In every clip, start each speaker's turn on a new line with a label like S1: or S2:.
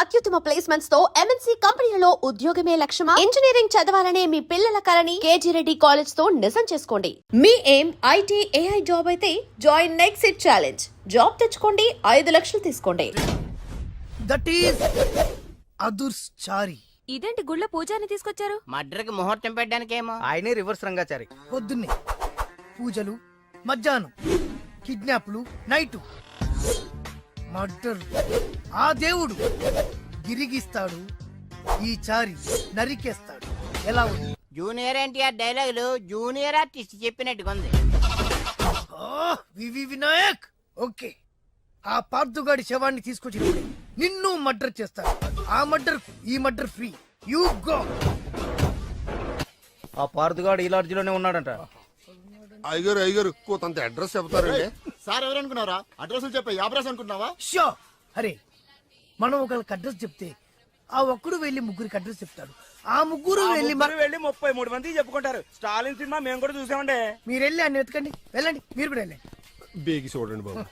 S1: అత్యుత్తమ ప్లేస్మెంట్స్ తో ఎంఎన్సీ కంపెనీలలో ఉద్యోగమే లక్ష్యమా? ఇంజనీరింగ్ చదవాలనే మీ పిల్లల కలని కేజీ రెడ్డి కాలేజ్ తో నిజం చేసుకోండి. మీ ఏం ఐటీ ఏఐ జాబ్ అయితే join next it challenge. Job తెచ్చుకోండి, 5 లక్షలు తీసుకోండి.
S2: దట్ ఈస్ అదుర్చారి.
S3: ఇదేంటి గుళ్ళ పూజారిని తీసుకొచ్చారు?
S4: మడ్రకి ముహూర్తం పెట్టడానికేమో.
S5: ఆయనే రివర్స్ రంగాచారి.
S2: పొద్దున్నే పూజలు, మధ్యాహ్నం కిడ్నాప్లు, నైటు మర్డర్. ఆ దేవుడు గిరిగిస్తాడు, ఈ చారి నరికేస్తాడు. ఎలా ఉంది?
S4: జూనియర్ ఎన్టీఆర్ డైలాగులు జూనియర్ ఆర్టిస్ట్ చెప్పినట్టుగా ఉంది.
S2: వివి వినాయక్. ఓకే, ఆ పార్థుగాడి శవాన్ని తీసుకొచ్చినప్పుడు నిన్ను మర్డర్ చేస్తాడు. ఆ మర్డర్ ఈ మర్డర్ ఫ్రీ. You go.
S5: ఆ పార్థుగాడు ఈ లాడ్జిలోనే ఉన్నాడంట.
S6: అయ్యగారు కొంత అడ్రస్ చెప్తారండి.
S7: సార్ ఎవరనుకున్నారా? అడ్రస్ చెప్పే యాబ్రాస్ అనుకుంటున్నావా?
S2: షో. అరే, మనం ఒకరికి అడ్రస్ చెప్తే ఆ ఒక్కడు వెళ్ళి ముగ్గురికి అడ్రస్ చెప్తాడు. ఆ ముగ్గురు వెళ్ళి
S5: 33 మందికి చెప్పుకుంటారు. స్టాలిన్ సినిమా మేము కూడా చూసామండి.
S2: మీరు వెళ్ళి అన్ని వెతకండి. వెళ్ళండి, మీరు కూడా వెళ్ళండి.
S6: బేగి చూడండి బాబు.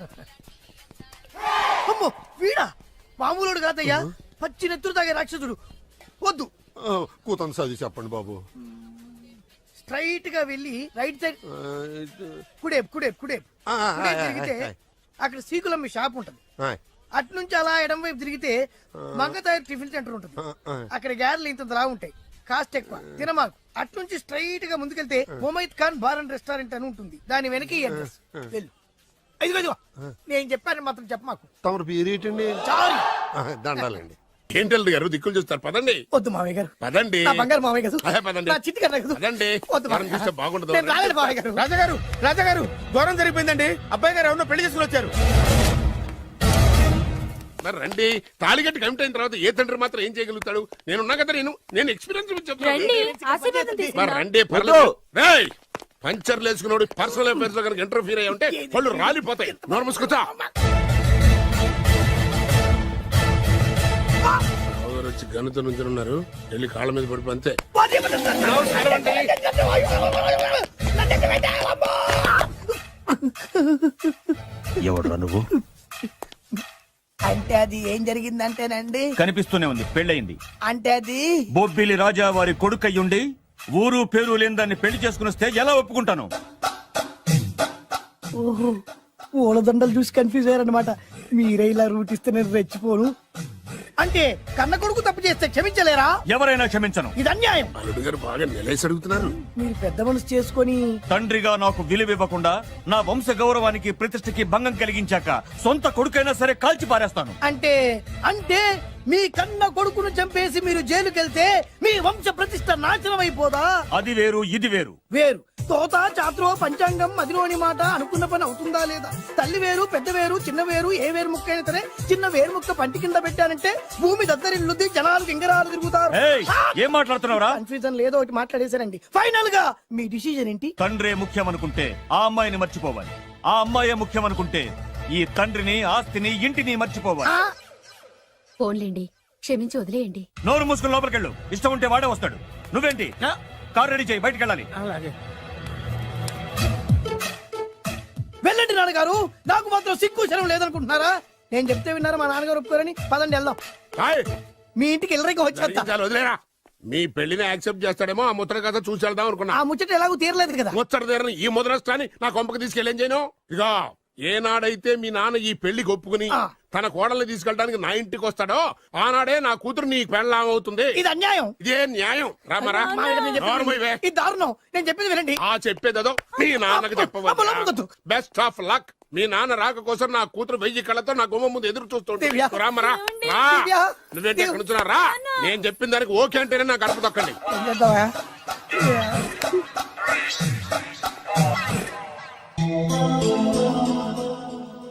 S2: అమ్మో, వీడా? మామూలుడు కాదయ్యా, పచ్చి నెత్తురు తాగే రాక్షసుడు. వద్దు,
S6: కూతంత చదివి చెప్పండి బాబు.
S2: స్ట్రైట్ గా వెళ్ళి రైట్ సైడ్ కుడేపు కుడేపు కుడేపు కుడేపు తిరిగితే అక్కడ శ్రీకులమ్మి షాప్ ఉంటది. అటు నుంచి అలా ఎడం వైపు తిరిగితే మంగతాయి టిఫిన్ సెంటర్ ఉంటుంది. అక్కడ గ్యారెలు ఇంత రా ఉంటాయి, కాస్ట్ ఎక్కువ, తినమాకు. అటు నుంచి స్ట్రైట్ గా ముందుకెళ్తే Mumaith Khan bar and restaurant అని ఉంటుంది. దాని వెనక ఈ అడ్రస్. వెళ్ళు. ఇదిగో నేను చెప్పాను మాత్రం చెప్పమాకు.
S6: తమరు పేరేటండి?
S2: చారి.
S6: దండాలండి. ఏంటల్లుడు గారు దిక్కులు చూస్తారు, పదండి.
S2: వద్దు మామయ్య గారు.
S6: పదండి.
S2: నా బంగారు మామయ్య గారు.
S6: పదండి.
S2: నా చిట్టి గారు కదా.
S6: పదండి.
S2: వద్దు
S6: మనం చూస్తే బాగుండదు.
S2: నేను రాలేదు మామయ్య గారు.
S5: రాజాగారు ఘోరం జరిగిపోయిందండి. అబ్బాయి గారు ఎవరినో పెళ్లి చేసుకుని వచ్చారు.
S6: మరి రండి. తాళిగట్టి కమిట్ అయిన తర్వాత ఏ తండ్రి మాత్రం ఏం చేయగలుగుతాడు? నేనున్నా కదా, నేను ఎక్స్పీరియన్స్ చెప్తాను. మరి రండి, పర్లేదు. రేయ్, పంచర్లు వేసుకున్నాడు పర్సనల్ అఫైర్స్ లో కనుక ఇంటర్ఫీర్ అయ్యి ఉంటే వాళ్ళు రాలిపోతాయి. నోరు మూసుకొచ్చా. వచ్చి గనుత నుంచి ఉన్నారు, వెళ్ళి కాళ్ళ మీద పడిపో అంతే.
S8: ఎవడురా నువ్వు?
S2: అంటే అది ఏం జరిగిందంటేనండి,
S8: కనిపిస్తూనే ఉంది, పెళ్ళయింది.
S2: అంటే అది
S8: బొబ్బిలి రాజా వారి కొడుకయ్యుండి ఊరు పేరు లేని దాన్ని పెళ్లి చేసుకుని వస్తే ఎలా ఒప్పుకుంటాను?
S2: ఓహో, ఓలదండలు చూసి కన్ఫ్యూజ్ అయ్యారనమాట. మీరే ఇలా రూట్ ఇస్తే నేను రెచ్చిపోను. అంటే కన్న కొడుకు తప్పు చేస్తే క్షమించలేరా?
S8: ఎవరైనా క్షమించను.
S2: ఇది అన్యాయం.
S6: అల్లుడు గారు బాగా నిలేసి అడుగుతున్నారు.
S2: మీరు పెద్ద మనసు చేసుకొని
S8: తండ్రిగా నాకు విలువివ్వకుండా నా వంశ గౌరవానికి ప్రతిష్టకి భంగం కలిగించాక సొంత కొడుకైనా సరే కాల్చి పారేస్తాను.
S2: అంటే అంటే మీ కన్న కొడుకును చంపేసి మీరు జైలుకెళ్తే మీ వంశ ప్రతిష్ట నాశనం అయిపోదా?
S8: అది వేరు, ఇది వేరు.
S2: వేరు. తోత చాత్రో పంచాంగం మదిలోని మాట అనుకున్న పని అవుతుందా లేదా? తల్లి వేరు, పెద్ద వేరు, చిన్న వేరు, ఏ వేరు ముక్క అయినా సరే చిన్న వేరు ముక్క పంటి కింద పెట్టానంటే భూమి దద్దరిల్లుద్ది, జనాలు గింగరాలు తిరుగుతారు.
S8: ఏం మాట్లాడుతున్నావురా?
S2: కన్ఫ్యూజన్ లేదో ఒకటి మాట్లాడేశారండి. ఫైనల్ గా మీ డిసిజన్ ఏంటి?
S8: తండ్రే ముఖ్యం అనుకుంటే ఆ అమ్మాయిని మర్చిపోవాలి. ఆ అమ్మాయే ముఖ్యం అనుకుంటే ఈ తండ్రిని, ఆస్తిని, ఇంటిని మర్చిపోవాలి.
S3: ఫోన్లేండి, క్షమించి వదిలేయండి.
S8: నోరు మూసుకుని లోపలికెళ్ళు. ఇష్టం ఉంటే వాడే వస్తాడు. నువ్వేంటి? కార్ రెడీ చేయి, బయటికి వెళ్ళాలి.
S2: వెళ్ళండి నాన్నగారు. నాకు మాత్రం సిగ్గు శరం లేదనుకుంటున్నారా? నేను చెప్తే విన్నారా? మా నాన్నగారు ఒప్పుకోరని. పదండి వెళ్దాం. మీ ఇంటికి ఎల్లరికి వచ్చేస్తా.
S6: వదిలేరా. మీ పెళ్లిని యాక్సెప్ట్ చేస్తాడేమో ఆ ముద్ర కథ చూసి వెళ్దాం అనుకున్నా.
S2: ఆ ముచ్చట ఎలాగో తీరలేదు కదా.
S6: ముచ్చట తీరని ఈ ముద్రష్టాన్ని నా కొంపకి తీసుకెళ్ళేం చేయను. ఇక ఏనాడైతే మీ నాన్న ఈ పెళ్లికి ఒప్పుకుని తన కోడల్ని తీసుకెళ్ళడానికి నా ఇంటికి వస్తాడో ఆనాడే నా కూతురు నీ పెళ్ళాం అవుతుంది.
S2: ఇది అన్యాయం.
S6: ఇదే న్యాయం. రామరా,
S2: ఇది దారుణం. నేను చెప్పేది వినండి.
S6: ఆ చెప్పేదేదో మీ నాన్నకు చెప్పవచ్చు. Best of luck. మీ నాన్న రాక కోసం నా కూతురు 1000 కళ్ళతో నా గుమ్మ ముందు ఎదురు చూస్తుంది. రామరా, నువ్వేంటి ఎక్కడ నుంచున్నారా? నేను చెప్పిన దానికి ఓకే అంటేనే నాకు అర్థం తొక్కండి.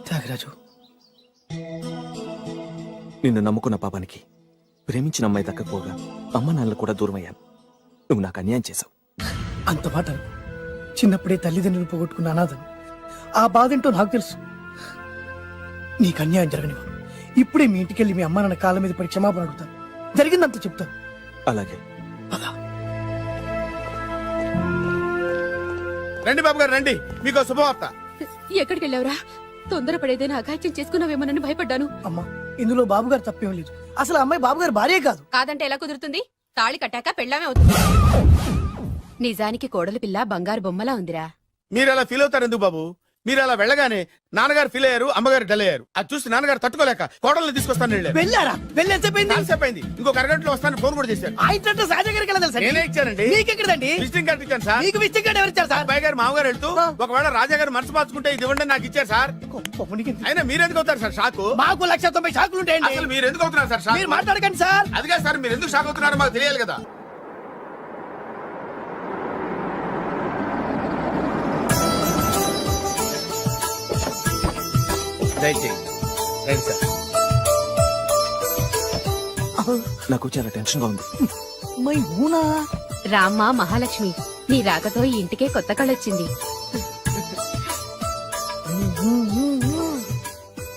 S2: త్యాగరాజు,
S9: నిన్ను నమ్ముకున్న పాపానికి ప్రేమించిన అమ్మాయి దక్కకపోగా అమ్మ నాన్నలు కూడా దూరం అయ్యాను. నువ్వు నాకు అన్యాయం చేశావు.
S2: అంత మాట చిన్నప్పుడే తల్లిదండ్రులు పోగొట్టుకున్న అనాథను. ఆ బాధ ఏంటో నాకు తెలుసు. నీకు అన్యాయం జరగనివ్వ. ఇప్పుడే మీ ఇంటికెళ్ళి మీ అమ్మ నాన్న కాళ్ళ మీద పడి క్షమాపణ అడుగుతాను. జరిగిందంత చెప్తాను.
S9: అలాగే.
S5: రండి బాబు గారు, రండి. మీకు శుభవార్త.
S3: ఎక్కడికి వెళ్ళావురా? తొందరపడేదైనా అఘాయిత్యం చేసుకున్నావేమోనని భయపడ్డాను.
S2: అమ్మా, ఇందులో బాబు గారు తప్పేం లేదు. అసలు ఆ అమ్మాయి బాబు గారు భార్య కాదు.
S3: కాదంటే ఎలా కుదురుతుంది? తాళి కట్టాక పెళ్ళామే అవుతుంది. నిజానికి కోడలి పిల్ల బంగారు బొమ్మలా ఉందిరా.
S5: మీరు అలా ఫీల్ అవుతారు ఎందుకు బాబు? మీరు అలా వెళ్ళగానే నాన్నగారు ఫీల్ అయ్యారు, అమ్మగారు డల్ అయ్యారు. అది చూసి నాన్నగారు తట్టుకోలేక కోడల్ని తీసుకొస్తాను వెళ్ళారు.
S2: వెళ్ళారా? వెళ్ళేసేపోయింది.
S5: అయింది. ఇంకొక అరగంటలో వస్తాను ఫోన్ కూడా చేశారు.
S2: ఆ ఇంట్లో సహజ గారికి ఎలా తెలుసా?
S5: నేనే ఇచ్చానండి.
S2: మీకెక్కడండి?
S5: విజిటింగ్ కార్డు ఇచ్చాను సార్.
S2: మీకు విజిటింగ్ కార్డు ఎవరు ఇచ్చారు సార్?
S5: అబ్బాయి గారు మామగారు వెళ్తూ ఒకవేళ రాజా గారు మనసు మార్చుకుంటే ఇది ఇవ్వండి నాకు ఇచ్చారు సార్. అయినా మీరు ఎందుకు అవుతారు సార్ షాక్?
S2: మాకు 1,90,000 షాకులు ఉంటాయండి.
S5: అసలు మీరు ఎందుకు అవుతున్నారు సార్ షాక్?
S2: మీరు మాట్లాడకండి సార్.
S5: అదిగా సార్ మీరు ఎందుకు షాక్ అవుతున్నారో మాకు తెలియాలి కదా. Right sir.
S9: నాకు చాలా టెన్షన్ గా ఉంది.
S2: మై ఊనా
S3: రామ్మ మహాలక్ష్మి, నీ రాకతో ఈ ఇంటికే కొత్త కళొచ్చింది.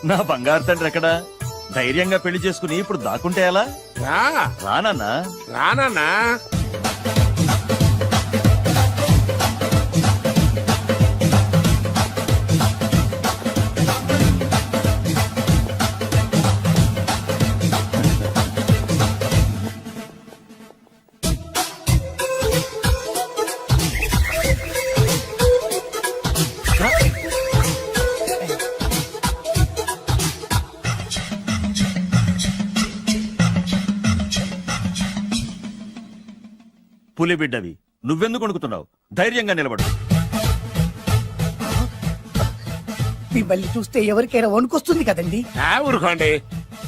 S8: నా బంగారు తండ్రి ఎక్కడా? ధైర్యంగా పెళ్లి చేసుకుని ఇప్పుడు దాక్కుంటే ఎలా?
S6: రా
S8: రానన్నా.
S6: రానా
S8: పులి బిడ్డవి, నువ్వెందుకు వణుకుతున్నావు? ధైర్యంగా నిలబడు.
S2: మిమ్మల్ని చూస్తే ఎవరికైనా వణుకొస్తుంది కదండి.
S6: ఊరుకోండి.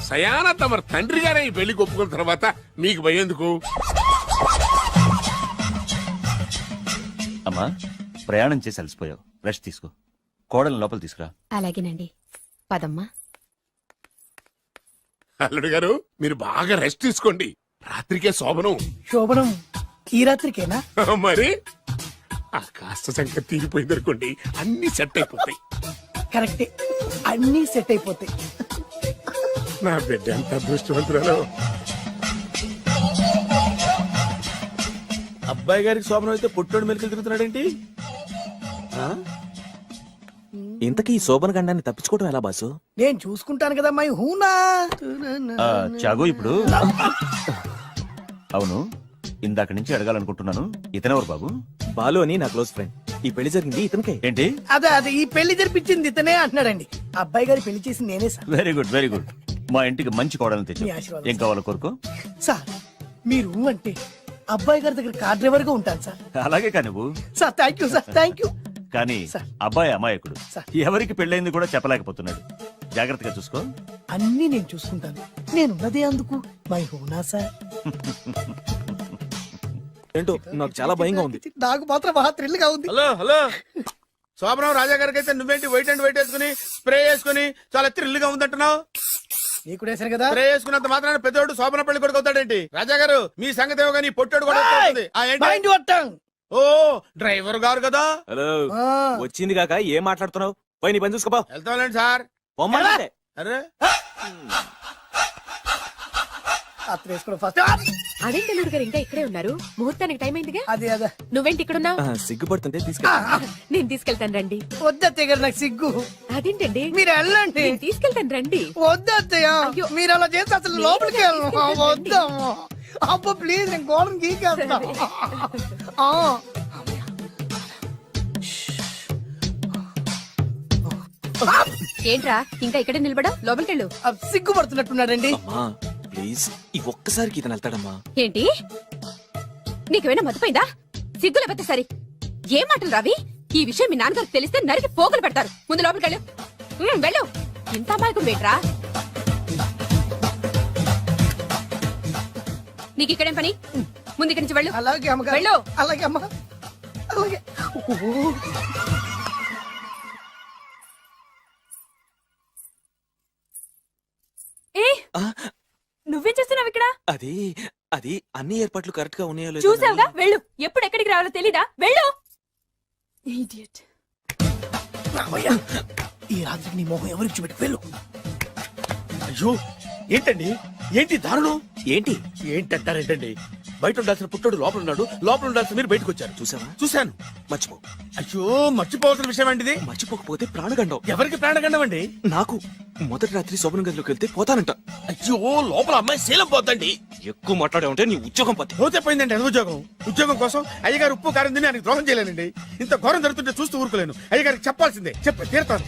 S6: సయాన తమ తండ్రి గారే ఈ పెళ్లికి ఒప్పుకున్న తర్వాత మీకు భయందుకు?
S8: అమ్మా, ప్రయాణం చేసి అలసిపోయావు, రెస్ట్ తీసుకో. కోడలు లోపల తీసుకురా.
S3: అలాగేనండి, పదమ్మా.
S6: అల్లుడు గారు మీరు బాగా రెస్ట్ తీసుకోండి. రాత్రికే శోభనం.
S2: శోభనం ఈ రాత్రికేనా?
S6: మరి ఆ కాస్త సంఖ్య తీరిపోయింది అనుకోండి, అన్ని సెట్ అయిపోతాయి.
S2: కరెక్టే, అన్ని సెట్ అయిపోతాయి.
S6: నా బిడ్డ ఎంత అదృష్టవంతురాలు.
S5: అబ్బాయి గారికి శోభనం అయితే పుట్టోడు మెలికలు తిరుగుతున్నాడేంటి?
S9: ఇంతకీ ఈ శోభన గండాన్ని తప్పించుకోవడం ఎలా బాసు?
S2: నేను చూసుకుంటాను కదా మై హూనా.
S8: చాగు ఇప్పుడు. అవును, ఇందాక నుంచి అడగాలనుకుంటున్నాను, ఇతనెవరు బాబు?
S9: బాలు అని నా క్లోజ్ ఫ్రెండ్. ఈ పెళ్లి జరిగింది ఇతనికే.
S8: ఏంటి?
S2: అదే ఈ పెళ్లి జరిపించింది ఇతనే అంటున్నాడండి. అబ్బాయి గారి పెళ్లి చేసింది నేనే sir.
S8: Very good, very good. మా ఇంటికి మంచి కోడలను
S2: మీ
S8: తెచ్చు.
S2: ఆశీర్వాదం
S8: ఏం కావాలో కోరుకో.
S2: సార్ మీరు అంటే అబ్బాయి గారి దగ్గర కార్ డ్రైవర్ గా ఉంటాను సార్.
S8: అలాగే కానీ నువ్వు.
S2: Sir thank you sir, thank you.
S8: కానీ
S2: సార్.
S8: అబ్బాయి అమాయకుడు,
S2: సార్.
S8: ఎవరికి పెళ్ళైంది కూడా చెప్పలేకపోతున్నాడు. జాగ్రత్తగా చూసుకో.
S2: అన్ని నేను చూసుకుంటాను. నేనున్నదే అందుకు మై హూనా సార్.
S9: ఏంటో నాకు చాలా భయంగా ఉంది.
S2: నాకు మాత్రం బాగా థ్రిల్ గా ఉంది.
S5: హలో హలో, శోభనం రాజా గారికి అయితే నువ్వేంటి వైట్ అండ్ వైట్ వేసుకుని స్ప్రే వేసుకుని చాలా థ్రిల్గా ఉందంటున్నావు?
S2: నీకు వేసాను కదా.
S5: స్ప్రే వేసుకున్నంత మాత్రాన పెద్దోడు శోభన పెళ్లి కొడుకు అవుతాడేంటి? రాజా గారు మీ సంగతి ఏమో కానీ పొట్టోడు కూడా అవుతుంది. ఏంటి?
S2: Mind your tongue.
S5: ఓ డ్రైవర్ గారు కదా.
S9: హలో,
S2: ఆ.
S9: వచ్చింది కాక ఏం మాట్లాడుతున్నావు? పోయి నీ పని చూసుకోపా.
S5: వెళ్తానండి సార్.
S9: పొమ్మంటే.
S5: అరే
S2: అత్త వేసుకోవడం ఫస్ట్.
S3: అదేంటి అల్లుడు గారు ఇంకా ఇక్కడే ఉన్నారు? ముహూర్తానికి టైం అయిందిగా.
S2: అదే అదే
S3: నువ్వేంటి ఇక్కడున్నావు?
S9: సిగ్గుపడుతుంటే తీసుకెళ్ళి.
S3: నేను తీసుకెళ్తాను రండి.
S2: వద్దత్తయ్య గారు, నాకు సిగ్గు.
S3: అదేంటండి?
S2: మీరు వెళ్ళండి.
S3: నేను తీసుకెళ్తాను రండి.
S2: వద్దత్తయ్య,
S3: అయ్యో.
S2: మీరు అలా చేస్తే అసలు
S3: మీరు
S2: లోపలికి వెళ్ళను.
S3: తీసుకెళ్ళండి.
S2: వద్దమ్మా. అబ్బో ప్లీజ్, నేను గోడం గీకేస్తా. ఆ.
S3: ఏంట్రా ఇంకా ఇక్కడే నిలబడా? లోపలికెళ్ళు.
S2: సిగ్గుపడుతున్నట్టున్నాడండి.
S9: అమ్మా ప్లీజ్, ఈ ఒక్కసారికి ఇతను వెళ్తాడమ్మా.
S3: ఏంటి? నీకేమైనా మతిపోయిందా? సిగ్గులు పెద్ద సరి. ఏ మాటలు రావి? ఈ విషయం మీ నాన్నగారికి తెలిస్తే నరికి పోగులు పెడతారు. ముందు లోపలికెళ్ళు. వెళ్ళు. ఇంత అమాయకం ఏంట్రా? నీకు ఇక్కడేం పని? ముందు ఇక్కడి నుంచి వెళ్ళు.
S2: అలాగే అమ్మగారు.
S3: వెళ్ళు.
S2: అలాగే అమ్మా, అలాగే. ఓ.
S3: ఏ
S9: ఆ,
S3: నువ్వేం చేస్తున్నావు ఇక్కడ?
S9: అది అది అన్ని ఏర్పాట్లు కరెక్ట్ గా ఉన్నాయో లేదో
S3: చూసావుగా,
S9: అని-
S3: వెళ్ళు. ఎప్పుడు ఎక్కడికి రావాలో తెలీదా? వెళ్ళు. Idiot.
S2: రామయ్య, ఈ రాత్రికి నీ మొహం ఎవరికి చూపెట్టి వెళ్ళు.
S5: అయ్యో ఏంటండి, ఏంటి దారుణం?
S9: ఏంటి?
S5: ఏంటంటారేంటండి? బయట ఉండాల్సిన పుట్టోడు లోపల ఉన్నాడు, లోపల ఉండాల్సిన మీరు బయటకు వచ్చారు.
S9: చూసావా?
S5: చూశాను.
S9: మర్చిపో.
S5: అయ్యో, మర్చిపోవాల్సిన విషయం అండి ఇది.
S9: మర్చిపోకపోతే ప్రాణగండం.
S5: ఎవరికి ప్రాణగండం అండి?
S9: నాకు మొదటి రాత్రి శోభన గదిలోకి వెళ్తే పోతానంట.
S5: అయ్యో, లోపల అమ్మాయి శీలం పోతండి.
S9: ఎక్కువ మాట్లాడే ఉంటే నీ ఉద్యోగం పోతే.
S5: పోతే పోయిందండి అది ఉద్యోగం. ఉద్యోగం కోసం అయ్యగారు ఉప్పు కారం తిని ఆయనకు ద్రోహం చేయలేనండి. ఇంత ఘోరం జరుగుతుంటే చూస్తూ ఊరుకోలేను. అయ్యగారికి చెప్పాల్సిందే, చెప్పి తీరుతాను.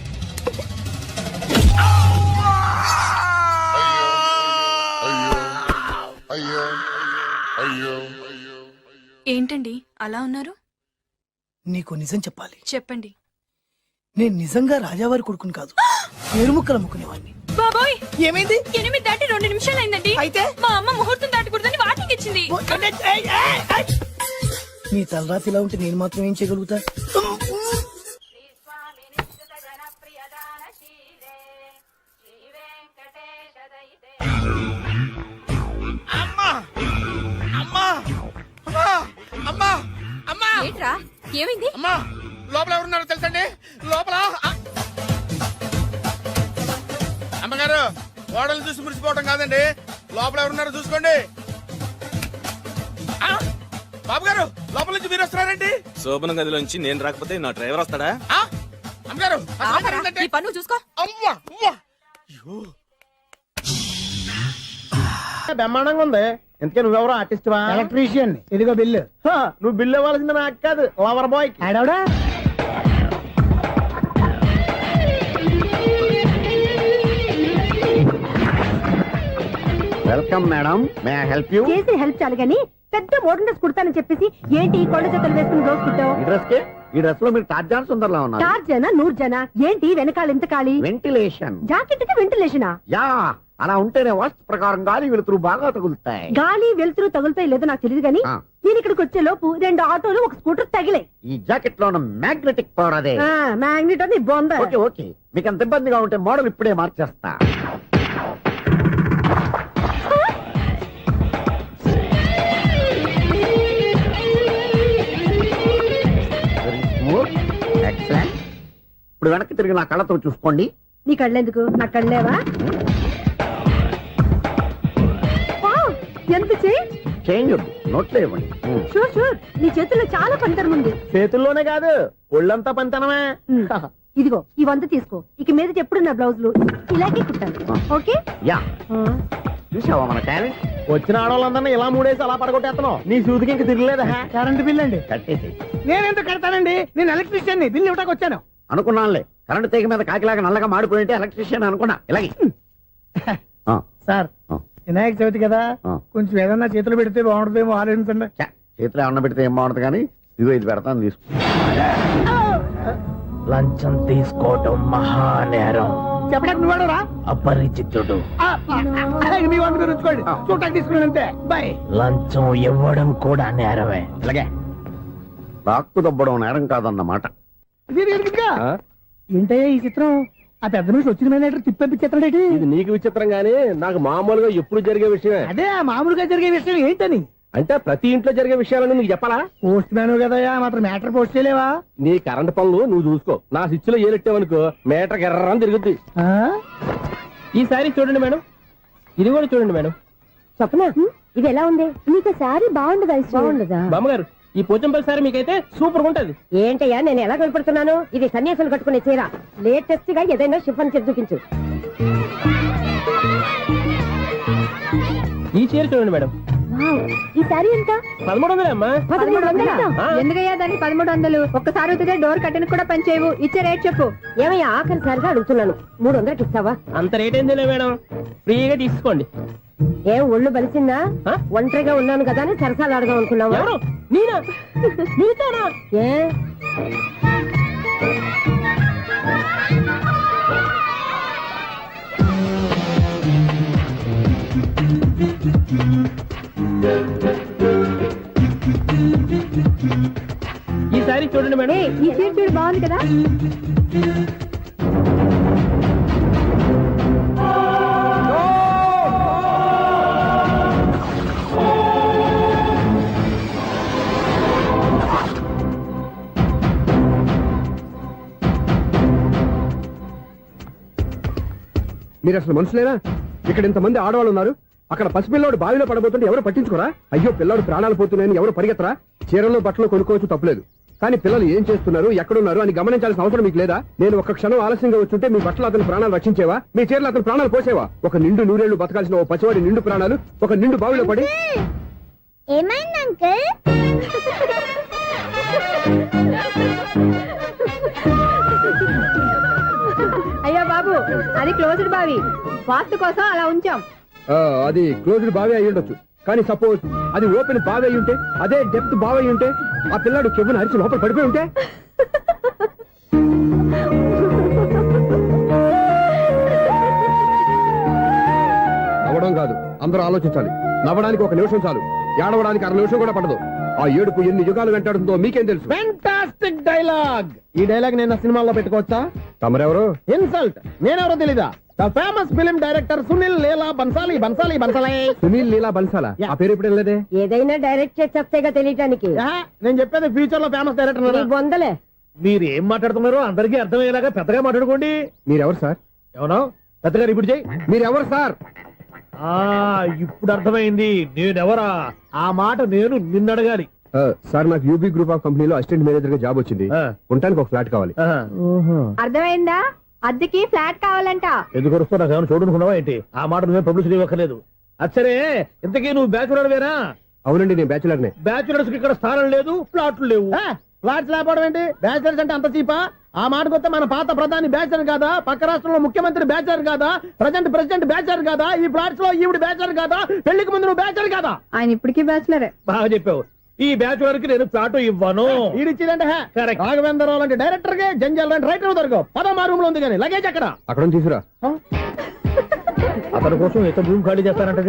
S3: ఏంటండి అలా ఉన్నారు?
S2: నీకు నిజం చెప్పాలి.
S3: చెప్పండి.
S2: నేను నిజంగా రాజావారి కొడుకుని కాదు, ఏరుముక్కలు అమ్ముకునేవాడిని.
S3: బాబోయ్,
S2: ఏమైంది?
S3: 8 దాటి 2 నిమిషాలైందండి.
S2: అయితే
S3: మా అమ్మ ముహూర్తం దాటకూడదని వాటికి ఇచ్చింది.
S2: నీ తలరాతి ఇలా ఉంటే నేను మాత్రం ఏం చేయగలుగుతా?
S5: అమ్మా అమ్మా అమ్మా అమ్మా అమ్మా
S3: ఏంట్రా, ఏమైంది?
S5: అమ్మా, లోపల ఎవరున్నారో తెలుసండి? లోపల అమ్మగారు, ఓడలు చూసి మురిసిపోవడం కాదండి, లోపల ఎవరున్నారో చూసుకోండి. ఆ, బాబు గారు, లోపల నుంచి మీరు వస్తున్నారండి?
S9: శోభన గదిలోంచి నేను రాకపోతే నా డ్రైవర్ వస్తాడా?
S5: ఆ, అమ్మగారు, ఆ లోపల
S3: ఆగరా,
S5: ఏంటంటే?
S3: ఈ పన్ను చూసుకో.
S5: అమ్మా అమ్మా, అయ్యో.
S7: బ్రహ్మాండంగా ఉంది. ఎందుకే నువ్వెవరో ఆర్టిస్ట్ వా?
S2: ఎలక్ట్రీషియన్. ఇదిగో బిల్లు.
S7: నువ్వు బిల్ ఇవ్వాల్సింది నాకు కాదు, లవర్ బాయ్.
S2: ఆడవడా?
S7: Welcome madam, may I help you?
S10: చేసి హెల్ప్ చాలు గాని పెద్ద మోడల్ డ్రెస్ కుడతానని చెప్పేసి ఏంటి ఈ కొండ జతలు వేసుకుని రోజు కుట్టావు?
S7: ఈ డ్రెస్ కే, ఈ డ్రెస్ లో మీరు టార్జాన్ సుందర్లా ఉన్నారు.
S10: 4 జన 100 జన ఏంటి వెనకాల ఎంత ఖాళీ?
S7: వెంటిలేషన్.
S10: జాకెట్ కి వెంటిలేషనా?
S7: యా, అలా ఉంటేనే వాస్తు ప్రకారం గాలి వెలుతురు బాగా తగులుతాయి.
S10: గాలి వెలుతురు తగులుతాయి లేదో నాకు తెలియదు గాని
S7: ఆ.
S10: నేను ఇక్కడికి వచ్చే లోపు 2 ఆటోలు ఒక స్కూటర్ తగిలే.
S7: ఈ జాకెట్ లో ఉన్న మ్యాగ్నెటిక్ పవర్ అదే.
S10: మ్యాగ్నెట్ అని బొంద.
S7: ఓకే ఓకే, మీకు అంత ఇబ్బందిగా ఉంటే మోడల్ ఇప్పుడే మార్చేస్తా. ఎక్సలెంట్. ఇప్పుడు వెనక్కి తిరిగి నా కళ్ళతో చూసుకోండి.
S10: నీ కళ్ళెందుకు, నా కళ్ళేవా? వావ్, ఎంత చేంజ్.
S7: చేంజ్ నోట్లో ఇవ్వండి.
S10: షూర్ షూర్, నీ చేతుల్లో చాలా పంతరం ఉంది.
S7: చేతుల్లోనే కాదు, ఒళ్ళంతా పంతనమే.
S10: ఇదిగో ఈ 100 తీసుకో. ఇక మీద ఎప్పుడు నా బ్లౌజులు ఇలాగే కుట్టాను. ఓకే?
S7: యా, చూసావా మన టాలెంట్? వచ్చిన ఆడవాళ్ళందరినీ ఇలా మూడేసి అలా పడగొట్టేస్తున్నావు. నీ సూదికి ఇంక తిరగలేదా?
S2: కరెంట్ బిల్ అండి.
S7: కట్టేసి.
S2: నేనెందుకు కడతానండి? నేను ఎలక్ట్రీషియన్. బిల్ ఇవ్వడానికి వచ్చాను.
S7: అనుకున్నానులే, కరెంట్ తీగ మీద కాకిలాగా నల్లగా మాడిపోయింటే ఎలక్ట్రీషియన్ అనుకున్నా. ఇలాగే ఆ,
S2: సార్,
S7: ఆ.
S2: వినాయక చవితి కదా,
S7: ఆ.
S2: కొంచెం ఏదన్నా చేతులు పెడితే బాగుంటుందేమో ఆలోచించండి.
S7: ఛ, చేతిలో ఏమన్నా పెడితే ఏం బాగుంటుంది కానీ ఇదిగో ఇది పెడతాను, తీసుకో. లంచం తీసుకోవటం మహానేరం.
S2: చెప్పడానికి నువ్వాడరా?
S7: అపరిచితుడు.
S2: మీ వంట మీరు ఉంచుకోండి, చూడటానికి తీసుకున్నాను అంతే. బాయ్.
S7: లంచం ఇవ్వడం కూడా నేరమే. ఇలాగే రాక్కు దబ్బడం నేరం కాదన్నమాట.
S2: ఏంటయ్యా ఈ చిత్రం? ఆ పెద్ద నుంచి వచ్చిన మేనేటర్ తిప్పించేస్తాడేటి?
S7: ఇది నీకు విచిత్రం గానీ నాకు మామూలుగా ఎప్పుడు జరిగే విషయమే.
S2: అదే ఆ మామూలుగా జరిగే విషయం ఏంటని?
S7: అంటే ప్రతి ఇంట్లో జరిగే విషయాలను నీకు చెప్పాలా?
S2: పోస్ట్ మ్యాన్ కదయ్యా, మాత్రం మ్యాటర్ పోస్ట్ చేయలేవా?
S7: నీ కరెంట్ పనులు నువ్వు చూసుకో. నా స్విచ్ లో ఏలెట్టావనుకో మీటర్ ఎర్రని తిరుగుద్ది. ఈసారి చూడండి మేడం, ఇది కూడా చూడండి మేడం.
S10: చెప్పనా, ఇది ఎలా ఉంది? నీకు సారీ బాగుండదా? బాగుండదా?
S7: బామ్మగారు, ఈ పోచంపల్లి సారీ మీకైతే సూపర్ ఉంటుంది.
S10: ఏంటయ్యా నేను ఎలా కనపడుతున్నాను? ఇది సన్యాసులు కట్టుకునే చీర. లేటెస్ట్ గా ఏదైనా షిఫన్ చేసి చూపించు.
S7: ఈ చీర చూడండి మేడం,
S10: వావ్, ఈ సారీ ఎంత?
S7: 1300 అమ్మా.
S10: 1300?
S7: ఆ.
S10: ఎందుకయ్యా దాన్ని 1300? ఒక్కసారి వచ్చితే డోర్ కట్టను కూడా పనిచేయవు. ఇచ్చే రేట్ చెప్పు. ఏమయ్యా ఆఖరిసారిగా అడుగుతున్నాను, 300కి ఇస్తావా?
S7: అంత రేట్ ఏం తెలియదు మేడం, ఫ్రీగా తీసుకోండి.
S10: ఏం ఒళ్ళు బలిసిందా?
S7: ఆ?
S10: ఒంటరిగా ఉన్నాను కదా అని సరసాలు అడగా అనుకున్నావా?
S7: ఎవరు? నేనా? నీతోనా?
S10: ఏ
S7: ఈ సారీ చూడండి మేడం.
S10: ఈ చీర చూడు, బాగుంది కదా?
S7: మీరు అసలు మనుషులేనా? ఇక్కడ ఇంతమంది ఆడవాళ్ళు ఉన్నారు, అక్కడ పసిపిల్లాడు బావిలో పడబోతుంటే ఎవరు పట్టించుకోరా? అయ్యో పిల్లాడు ప్రాణాలు పోతున్నాయని ఎవరు పరిగెత్తరా? చీరలు బట్టలు కొనుక్కోవచ్చు, తప్పులేదు. కానీ పిల్లలు ఏం చేస్తున్నారు, ఎక్కడున్నారు అని గమనించాల్సిన అవసరం మీకు లేదా? నేను ఒక క్షణం ఆలస్యంగా వచ్చుంటే మీ బట్టలు అతని ప్రాణాలు రక్షించేవా? మీ చీరలు అతని ప్రాణాలు పోసేవా? ఒక నిండు నూరేళ్లు బతకాల్సిన ఓ పసివాడి నిండు ప్రాణాలు ఒక నిండు బావిలో పడి.
S10: ఏమైంది అంకుల్? అయ్యో బాబు, అది క్లోజ్డ్ బావి, వాస్తు కోసం అలా ఉంచాం.
S7: అది క్లోజ్డ్ బావి అయి ఉండొచ్చు, కానీ సపోజ్ అది ఓపెన్ బావి అయి ఉంటే, అదే డెప్త్ బావి అయి ఉంటే, ఆ పిల్లాడు చెవును అరిచి లోపల పడిపోయి ఉంటే. నవ్వడం కాదు, అందరూ ఆలోచించాలి. నవ్వడానికి ఒక నిమిషం చాలు, ఏడవడానికి 1/2 నిమిషం కూడా పడదు. ఆ ఏడుపు ఎన్ని యుగాలు వెంటాడుతుందో మీకేం తెలుసు?
S2: Fantastic dialogue. ఈ డైలాగ్ నేను సినిమాలో పెట్టుకోవచ్చా?
S7: తమరెవరు?
S2: ఇన్సల్ట్. నేనెవరో తెలీదా? The famous film director Sunil Leela Bansali. Bansali Bansali
S7: Sunil Leela బన్సాలా? ఆ పేరు ఇప్పుడు లేదే.
S10: ఏదైనా డైరెక్ట్ చేసి చెప్తేగా తెలియటానికి.
S2: నేను చెప్పేది ఫ్యూచర్ లో ఫేమస్ డైరెక్టర్.
S10: బొందలే.
S2: మీరు ఏం మాట్లాడుతున్నారో అందరికీ అర్థమయ్యేలాగా పెద్దగా మాట్లాడుకోండి.
S7: మీరెవరు సార్?
S2: ఎవరో పెద్దగా ఇప్పుడు చెయ్యి.
S7: మీరెవరు సార్?
S2: ఇప్పుడు అర్థమైంది నేనెవరా. ఆ మాట నేను నిన్ను అడగాలి.
S7: సార్, నాకు యూబీ గ్రూప్ ఆఫ్ కంపెనీలో అసిస్టెంట్ మేనేజర్ గా జాబ్ వచ్చింది. ఉండటానికి ఒక ఫ్లాట్ కావాలి.
S10: అర్థమైందా? అద్దెకి ఫ్లాట్ కావాలంట.
S2: ఎందుకు వస్తున్నా నాకు ఏమైనా చూడనుకున్నావా ఏంటి? ఆ మాట నువ్వే పబ్లిసిటీ ఇవ్వక్కర్లేదు. అచ్చరే, ఇంతకీ నువ్వు బ్యాచులర్ వేరా?
S7: అవునండి, నేను బ్యాచులర్ నే.
S2: బ్యాచులర్స్ కి ఇక్కడ స్థానం లేదు, ఫ్లాట్లు లేవు. ఫ్లాట్స్ లేకపోవడం ఏంటి? బ్యాచులర్స్ అంటే అంత చీపా? ఆ మాటకొస్తే మన పాత ప్రధాని బ్యాచులర్ కాదా? పక్క రాష్ట్రంలో ముఖ్యమంత్రి బ్యాచులర్ కాదా? ప్రెసిడెంట్ బ్యాచులర్ కాదా? ఈ ఫ్లాట్స్ లో ఈవిడ బ్యాచులర్ కాదా? పెళ్లికి ముందు నువ్వు బ్యాచులర్ కాదా?
S10: ఆయన ఇప్పటికీ బ్యాచులరే.
S2: బాగా చెప్పావు. ఈ బ్యాచులర్ కి నేను ఫ్లాట్ ఇవ్వను. ఇడిచిందంటే రాఘవేంద్రరావు లాంటి డైరెక్టర్ కి జంజల్ లాంటి రైటర్ దొరకవు. పదమా రూమ్ లో ఉంది కానీ లగేజ్ అక్కడ.
S7: అక్కడ తీసుకురా.
S2: అతని కోసం ఎంత రూమ్ ఖాళీ చేస్తానంటే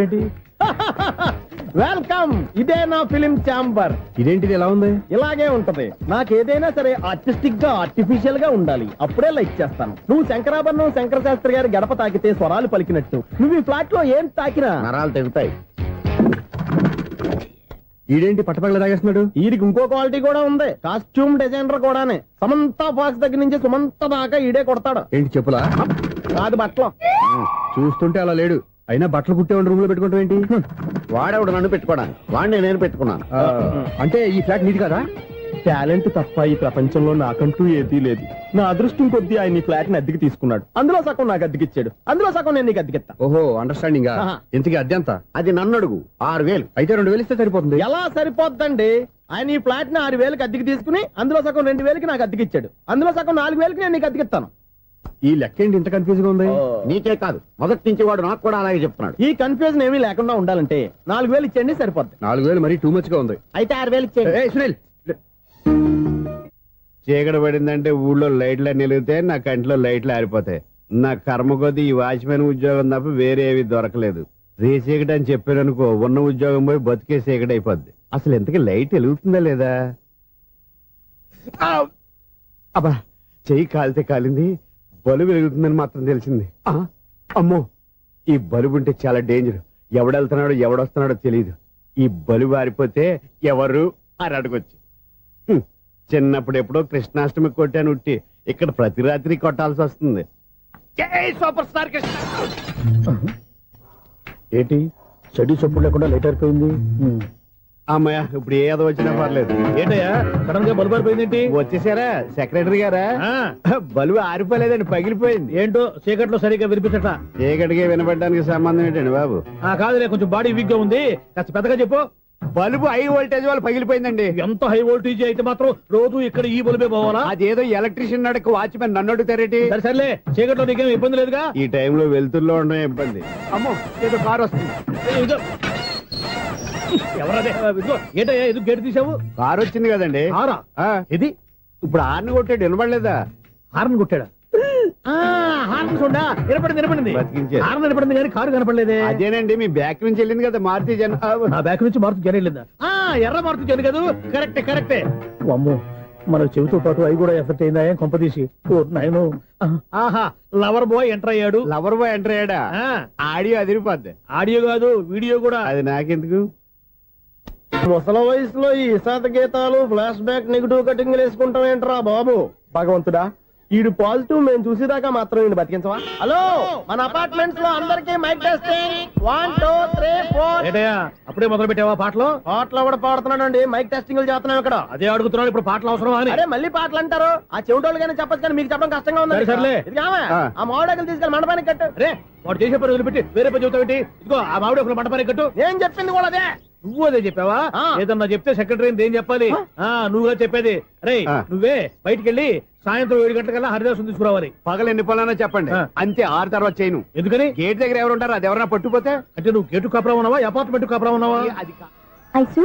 S2: వెల్కమ్. ఇదే నా ఫిలిం ఛాంబర్.
S7: ఇదేంటిది ఎలా ఉంది?
S2: ఇలాగే ఉంటది. నాకేదైనా సరే ఆర్టిస్టిక్ గా ఆర్టిఫిషియల్ గా ఉండాలి, అప్పుడే లైక్ చేస్తాను. నువ్వు శంకరాభరణం శంకర శాస్త్రి గారి గడప తాకితే స్వరాలు పలికినట్టు నువ్వు ఈ ఫ్లాట్ లో ఏం తాకినా నరాలు తెగుతాయి.
S7: ఈడేంటి పట్టపగల తాగేస్తున్నాడు?
S2: వీడికి ఇంకో క్వాలిటీ కూడా ఉంది. కాస్ట్యూమ్ డిజైనర్ కూడానే. సమంత ఫాక్స్ దగ్గర నుంచి సుమంత దాకా ఈడే కొడతాడు.
S7: ఏంటి చెప్పులా?
S2: కాదు, బట్టలు.
S7: చూస్తుంటే అలా లేడు. అయినా బట్టలు కుట్టేవాడి రూమ్ లో పెట్టుకుంటాం ఏంటి?
S2: వాడేవాడు నన్ను పెట్టుకోవడానికి, వాడిని నేను పెట్టుకున్నాను.
S7: అంటే ఈ ఫ్లాట్ నీది కదా?
S2: టాలెంట్ తప్ప ఈ ప్రపంచంలో నాకంటూ ఏదీ లేదు. నా అదృష్టం కొద్దీ ఆయన ఈ ఫ్లాట్ ని అద్దెకి తీసుకున్నాడు. అందులో సగం నాకు అద్దెకిచ్చాడు, అందులో సగం నేను నీకు అద్దెకిస్తా.
S7: ఓహో, అండర్స్టాండింగ్. ఇంతకీ అద్దె ఎంత?
S2: అది నన్ను అడుగు. 6,000.
S7: అయితే 2,000 ఇస్తే సరిపోతుంది.
S2: ఎలా సరిపోద్దండి? ఆయన ఈ ఫ్లాట్ ని 6,000కి అద్దెకి తీసుకుని అందులో సగం 2,000కి నాకు అద్దెకిచ్చాడు, అందులో సగం 4,000కి నేను నీకు అద్దెకిస్తాను.
S7: ఈ లెక్క ఏంటి ఇంత కన్ఫ్యూజ్ గా ఉంది?
S2: నీకే కాదు, మొదటి నుంచి వాడు నాకు కూడా అలాగే చెప్తున్నాడు. ఈ కన్ఫ్యూజన్ ఏమీ లేకుండా ఉండాలంటే 4,000 ఇచ్చేయండి, సరిపోద్ది.
S7: 4,000 మరీ టూ మచ్ గా ఉంది.
S2: అయితే 6,000 ఇచ్చేయండి.
S7: సునీల్,
S11: చీకటి పడిందంటే ఊళ్ళో లైట్లు నిలిగితే నా కంటిలో లైట్లు ఆరిపోతాయి. నా కర్మ కొద్దీ ఈ వాచ్మెన్ ఉద్యోగం తప్ప వేరే ఏవి దొరకలేదు. రేచీకటి అని చెప్పారనుకో, ఉన్న ఉద్యోగం పోయి బతికే చీకటి అయిపోద్ది. అసలు ఇంతకీ లైట్ వెలుగుతుందా లేదా? అబ్బా, చెయ్యి కాలితే కాలింది, బలుబు వెలుగుతుందని మాత్రం తెలిసింది. అమ్మో, ఈ బలుబు ఉంటే చాలా డేంజర్. ఎవడెళ్తున్నాడో ఎవడొస్తున్నాడో తెలియదు. ఈ బలుబు ఆరిపోతే ఎవరు అని అడగొచ్చు. చిన్నప్పుడు ఎప్పుడో కృష్ణాష్టమి కొట్టాను ఉట్టి, ఇక్కడ ప్రతి రాత్రి కొట్టాల్సి వస్తుంది. జై సూపర్ స్టార్ కృష్ణ.
S2: ఏంటి చెడు చెప్పుడు లేకుండా లేట్ అయిపోయింది?
S11: అమ్మయ్య, ఇప్పుడు ఏదో వచ్చినా పర్లేదు.
S2: ఏంటయ్యా సడన్ గా బల్బు అయిపోయింది?
S11: వచ్చేసారా సెక్రటరీ గారా? బలుబు ఆరిపోలేదండి, పగిలిపోయింది.
S2: ఏంటో చీకట్లో సరిగ్గా వినిపించట.
S11: చీకటికి వినపడడానికి సంబంధం ఏంటండి బాబు?
S2: కాదులే, కొంచెం బాడీ వీక్ గా ఉంది, కాస్త పెద్దగా చెప్పు.
S11: బల్బు హై వోల్టేజ్ వాళ్ళు పగిలిపోయిందండి.
S2: ఎంత హై వోల్టేజ్ అయితే మాత్రం రోజు ఇక్కడ ఈ బల్బే పోవాలా?
S11: అదేదో ఎలక్ట్రీషియన్ నడక వాచ్మెన్ నన్ను అడుగుతారేటి?
S2: సర్లే, చీకట్లో నీకేం ఇబ్బంది లేదుగా?
S11: ఈ టైంలో వెళ్తుల్లో ఉండడం ఇబ్బంది. అమ్మో, ఏదో కారు వస్తుంది.
S2: ఎవరదే? ఏంటయ్యా ఇది గేట్ తీసావు?
S11: కారు వచ్చింది కదండి.
S2: కారా? ఇది
S11: ఇప్పుడు హార్న్ కొట్టాడు, వినపడలేదా?
S2: హార్న్ కొట్టాడా? హార్న్ చూడా వినపడింది.
S11: బతికించారు.
S2: హార్న్ వినపడింది కానీ కారు కనపడలేదే.
S11: అదేనండి, మీ బ్యాక్ నుంచి వెళ్ళింది కదా మారుతి జన.
S2: నా బ్యాక్ నుంచి మారుతి జన వెళ్ళిందా? ఎర్ర మారుతి జన కదా? కరెక్టే. అమ్మో, మన చెవితో పాటు అవి కూడా ఎఫెక్ట్ అయిందా కొంపదీసి? ఆహా, లవర్ బాయ్ ఎంటర్ అయ్యాడు.
S11: లవర్ బాయ్ ఎంటర్ అయ్యాడా? ఆడియో అదిరిపోద్ది.
S2: ఆడియో కాదు, వీడియో కూడా.
S11: అది నాకెందుకు?
S2: ముసల వయసులో ఈ ఇసాత గీతాలు, ఫ్లాష్ బ్యాక్, నెగిటివ్ కటింగ్ వేసుకుంటాం ఏంట్రా బాబు? భగవంతుడా, ఈడు పాజిటివ్ మేము చూసేదాకా మాత్రం ఈయన బతికించవా? హలో, మన అపార్ట్మెంట్స్ లో అందరికీ మైక్ టెస్టింగ్ 1 2 3 4.
S11: అప్పుడే మొదలు పెట్టావా పాటలు?
S2: పాటలు కూడా పాడుతున్నాడు అండి, మైక్ టెస్టింగ్ చేస్తున్నాం ఇక్కడ.
S11: అదే అడుగుతున్నాడు, ఇప్పుడు పాటలు అవసరం అని.
S2: అరే మళ్ళీ పాటలు అంటారు, ఆ చెవిటోళ్ళకైనా చెప్పచ్చు కానీ మీకు చెప్పడం కష్టంగా ఉంది.
S11: సర్లే.
S2: ఇది ఆమె, ఆ మామిడాకులు తీసుకెళ్ళి మండపానికి కట్టు.
S11: రే వాడు చేసే పని వదిలిపెట్టి వేరే పని చెబుతావేంటి? ఇదిగో ఆ మామిడి ఒక మంటపానికి కట్టు.
S2: నేను చెప్పింది కూడా అదే.
S11: నువ్వు అదే చెప్పావా? ఏదన్నా చెప్తే సెక్రటరీ ఏం చెప్పాలి? నువ్వుగా చెప్పేది. రే నువ్వే బయటికి వెళ్ళి సాయంత్రం 7 గంటలకల్లా హరిదాసు తీసుకురావాలి.
S7: పగలు ఎన్ని పనులైనా చెప్పండి, అంతే 6 తర్వాత చేయను.
S11: ఎందుకని?
S7: గేట్ దగ్గర ఎవరు ఉంటారు, అది ఎవరైనా పట్టుపోతే.
S11: అంటే నువ్వు గేటు కాపురా ఉన్నావా, అపార్ట్మెంట్ కాపురా ఉన్నావా?
S10: ఐసు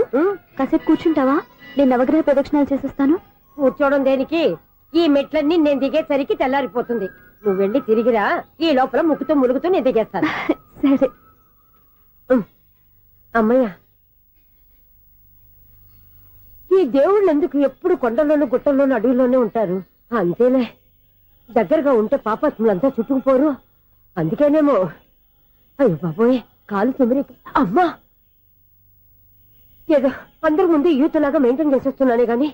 S10: కాసేపు కూర్చుంటావా? నేను నవగ్రహ ప్రదక్షిణాలు చేసేస్తాను. కూర్చోవడం దేనికి? ఈ మెట్లన్నీ నేను దిగేసరికి తెల్లారిపోతుంది. నువ్వు వెళ్ళి తిరిగిరా, ఈ లోపల ముక్కుతూ ములుగుతూ నేను దిగేస్తాను. సరే అమ్మయ్య. ఈ దేవుళ్ళు ఎందుకు ఎప్పుడు కొండల్లోనూ గుట్టల్లోనూ అడవిలోనే ఉంటారు? అంతేలే, దగ్గరగా ఉంటే పాపాత్ములంతా చుట్టుకుపోరు. అందుకేనేమో. అయ్యో బాబోయ్, కాలు తిమిరి. అమ్మా, ఏదో అందరి ముందు యూత్లాగా మెయింటైన్ చేసేస్తున్నానే గాని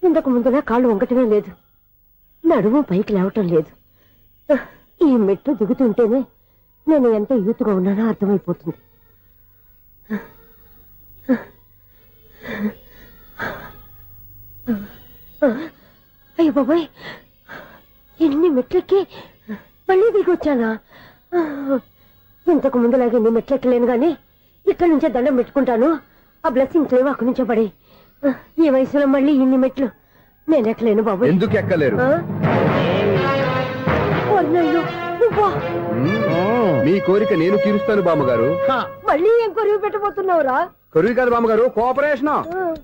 S10: ఇంతకు ముందులా కాళ్ళు వంకటమే లేదు, నడుము పైకి లేవటం లేదు. ఈ మెట్టు దిగుతుంటేనే నేను ఎంత యూత్గా ఉన్నానో అర్థమైపోతుంది. అయ్యో బాబాయ్, ఎన్ని మెట్లెక్కి మళ్ళీ దిగొచ్చానా? ఇంతకు ముందులాగే ఎన్ని మెట్లెక్కలేను గాని ఇక్కడి నుంచే దండం పెట్టుకుంటాను. ఆ బ్లెస్సింగ్స్ లేవు అక్కడి నుంచో పడి. ఈ వయసులో మళ్ళీ ఇన్ని మెట్లు నేను ఎక్కలేను బాబు.
S7: ఎందుకు ఎక్కలేరు? మీ కోరిక నేను తీరుస్తాను బామ్మగారు.
S2: మళ్ళీ ఏం కొరివి పెట్టబోతున్నావురా?
S7: కొరివి కాదు బామ్మగారు, కోఆపరేషన్.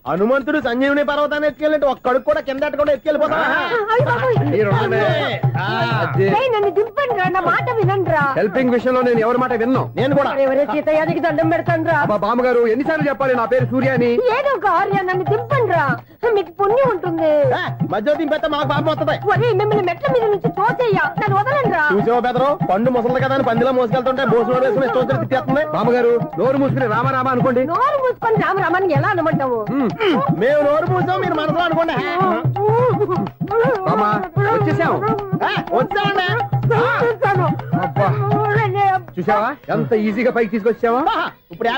S2: హనుమంతుడు సంజీవుని పర్వతాన్ని ఎత్తుకెళ్ళి ఒక్కడికి కూడా కింద కూడా ఎత్తుకెళ్ళిపోతా. నన్ను దింపండి రా, నా మాట వినండి రా.
S7: హెల్పింగ్ విషయంలో నేను ఎవరి మాట విన్నాను.
S2: నేను కూడా ఎవరే సీతయ్యానికి దండం పెడతాను రా.
S7: బామ్మగారు ఎన్నిసార్లు చెప్పాలి నా పేరు సూర్య అని?
S2: ఏదో ఒక ఆర్య, నన్ను దింపండి రా, మీకు పుణ్యం ఉంటుంది. మధ్య దింపేస్తే మాకు పాపం వస్తుంది. ఒరే మిమ్మల్ని మెట్ల మీద నుంచి తోసేయ్యా, నన్ను వదలండి రా. చూసావా బెదరు, పండు ముసలి కదా అని పందిలో మోసుకెళ్తుంటే భోజనం వేసుకుని ఇష్టం తిట్టేస్తుంది.
S7: బామ్మగారు నోరు మూసుకుని రామారామా అనుకోండి.
S2: నోరు మూసుకొని రామరామాన్ని ఎలా అనమంటావు? మేము నోరు మూసాం, మీరు మనసులో అనుకోండి.
S7: వచ్చేసాం. చూసావా ఎంత ఈజీగా పైకి తీసుకొచ్చావా?
S2: ఇప్పుడు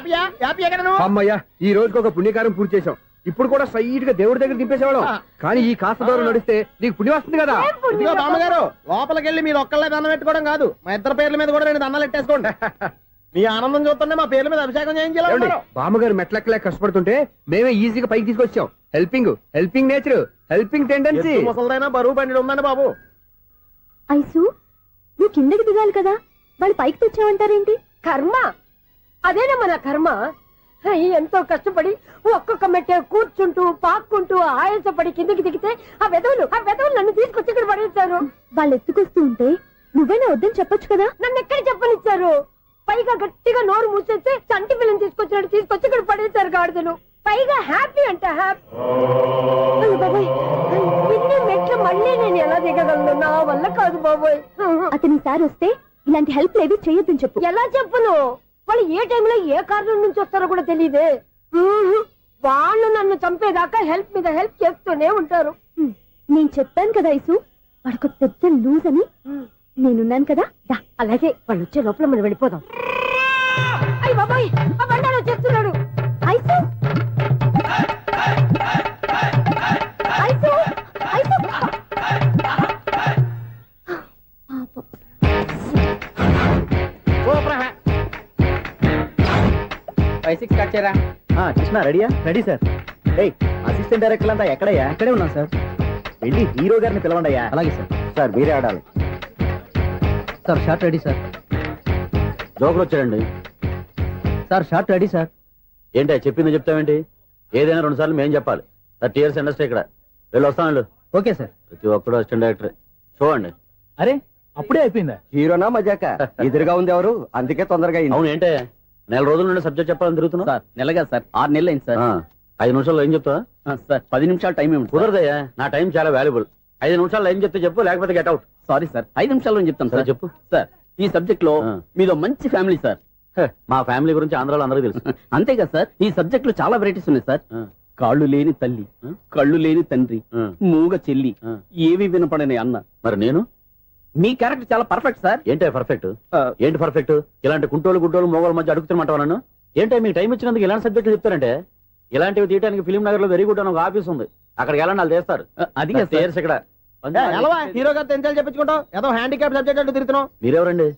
S7: అమ్మయ్యా, ఈ రోజుకి ఒక పుణ్యకారం పూర్తి చేసాం. ఇప్పుడు కూడా స్ట్రైట్ గా దేవుడి దగ్గర దింపేసేవాళ్ళం. కానీ ఈ కాస్త దూరం నడిస్తే నీకు పుణ్యం వస్తుంది కదా.
S2: ఇదిగో బామ్మగారు, లోపలికెళ్ళి మీరు ఒక్కళ్ళే దండం పెట్టుకోవడం కాదు, మా ఇద్దరు పేర్ల మీద కూడా 2 దండాలు పెట్టేసుకోండి. మీ ఆనందం చూస్తుంటే మా పేర్ల మీద అభిషేకం చేయించాలి.
S7: బామ్మగారు మెట్లెక్కలే కష్టపడుతుంటే మేమే ఈజీగా పైకి తీసుకొచ్చాం. Helping nature, helping tendency.
S2: ముసలిదైనా బరువు బండి ఉందండి బాబు.
S10: ఐసు నువ్వు కిందకి దిగాలి కదా, వాళ్ళు పైకి తెచ్చావంటారేంటి? కర్మ, అదేనమ్మా నా కర్మ. ఎంతో కష్టపడి ఒక్కొక్క మెట్ట కూర్చుంటూ పాక్కుంటూ ఆయాసపడి కిందకి దిగితే ఆ వెధవులు నన్ను తీసుకొచ్చి ఇక్కడ పడేశారు. వాళ్ళు ఎత్తుకొస్తూ ఉంటే నువ్వేనా వద్దని చెప్పొచ్చు కదా. నన్ను ఎక్కడ చెప్పనిచ్చారు? పైగా గట్టిగా నోరు మూసేస్తే చంటి పిల్లని తీసుకొచ్చి ఇక్కడ పడేశారు గాడిదలు. పైగా హ్యాపీ అంటే హ్యాపీ. బాబాయ్, ఇన్ని మెట్లు మళ్ళీ నేను ఎలా దిగగలను? నా వల్ల కాదు బాబోయ్. అతని సార్ వస్తే ఇలాంటి హెల్ప్ లేవి చేయొద్దని చెప్పు. ఎలా చెప్పును? వాళ్ళు ఏ టైంలో ఏ కారణం నుంచి వస్తారో కూడా తెలియదే. వాళ్ళు నన్ను చంపేదాకా హెల్ప్ మీద హెల్ప్ చేస్తూనే ఉంటారు. నేను చెప్పాను కదా ఐసు, వాడొక పెద్ద లూజ్ అని. నేనున్నాను కదా. అలాగే వాళ్ళు వచ్చే లోపల మనం వెళ్ళిపోదాం. అయ్య బాబాయ్, ఆ బండారు వచ్చేస్తున్నాడు. ఐసు ఐసు ఐసు
S2: 5-6 కట్ చేయరా.
S11: కృష్ణ రెడీయా? Ready sir. అసిస్టెంట్ డైరెక్టర్ అంతా ఎక్కడయ్యా? ఇక్కడే ఉన్నాం సార్. వెళ్ళి హీరో గారిని పిలవండి అయ్యా. అలాగే సార్. సార్ మీరే ఆడాలి సార్. Short ready sir. జోకులు వచ్చాడండి సార్. Short ready sir.
S8: ఏంటి చెప్పింది చెప్తావేంటి? ఏదైనా 2 సార్లు మేం చెప్పాలి. 30 years ఇండస్ట్రీ ఇక్కడ. వెళ్ళి వస్తాను.
S11: Okay sir.
S8: ప్రతి ఒక్కడు అసిస్టెంట్ డైరెక్టర్. చూడండి.
S11: అరే అప్పుడే అయిపోయిందా?
S7: హీరోనా మజాక? ఎదురుగా ఉంది ఎవరు, అందుకే తొందరగా అయింది.
S8: అవును, ఏంటే 4 రోజుల నుండి సబ్జెక్ట్ చెప్పాలని తిరుగుతున్నా?
S11: సార్ నెలగా సార్, 6 నెలలు అయింది సార్.
S8: 5 నిమిషాల్లో ఏం చెప్తా
S11: సార్? 10 నిమిషాలు టైం ఏమి
S8: కుదరదయ్యా, నా టైం చాలా వాల్యుబుల్. 5 నిమిషాల్లో ఏం చెప్తే చెప్పు, లేకపోతే గెట్ అవుట్.
S11: సారీ సార్, 5 నిమిషాల్లో చెప్తాను సార్.
S8: చెప్పు
S11: సార్, ఈ సబ్జెక్ట్ లో మీదో మంచి ఫ్యామిలీ సార్.
S8: మా ఫ్యామిలీ గురించి ఆంధ్రాలో అందరికీ తెలుసు.
S11: అంతే కదా సార్, ఈ సబ్జెక్ట్ లో చాలా వెరైటీస్ ఉన్నాయి సార్. కాళ్ళు లేని తల్లి కళ్ళు లేని తండ్రి మూగ చెల్లి ఏవి వినపడని అన్న. మరి నేను మీ క్యారెక్టర్ చాలా పర్ఫెక్ట్ సార్. ఏంటే పర్ఫెక్ట్? ఏంటి పర్ఫెక్ట్? ఇలాంటి కుంటోలు గుంటోలు మోగోల మధ్య అడుగుతున్నమాట నన్ను. ఏంటో మీకు టైం ఇచ్చినందుకు ఇలాంటి సబ్జెక్టులు చెప్తారంటే, ఇలాంటివి తీయడానికి ఫిలిం నగర్ లో వెరీ గుడ్ అని ఒక ఆఫీస్ ఉంది, అక్కడికి వెళ్ళండి వాళ్ళు చేస్తారు. అది ఇక్కడ హీరో గారితో ఎంత చెప్పించుకుంటావు? ఏదో హ్యాండిక్యాప్ సబ్జెక్ట్ అంటూ తిరుగుతున్నావు. మీరెవరండి?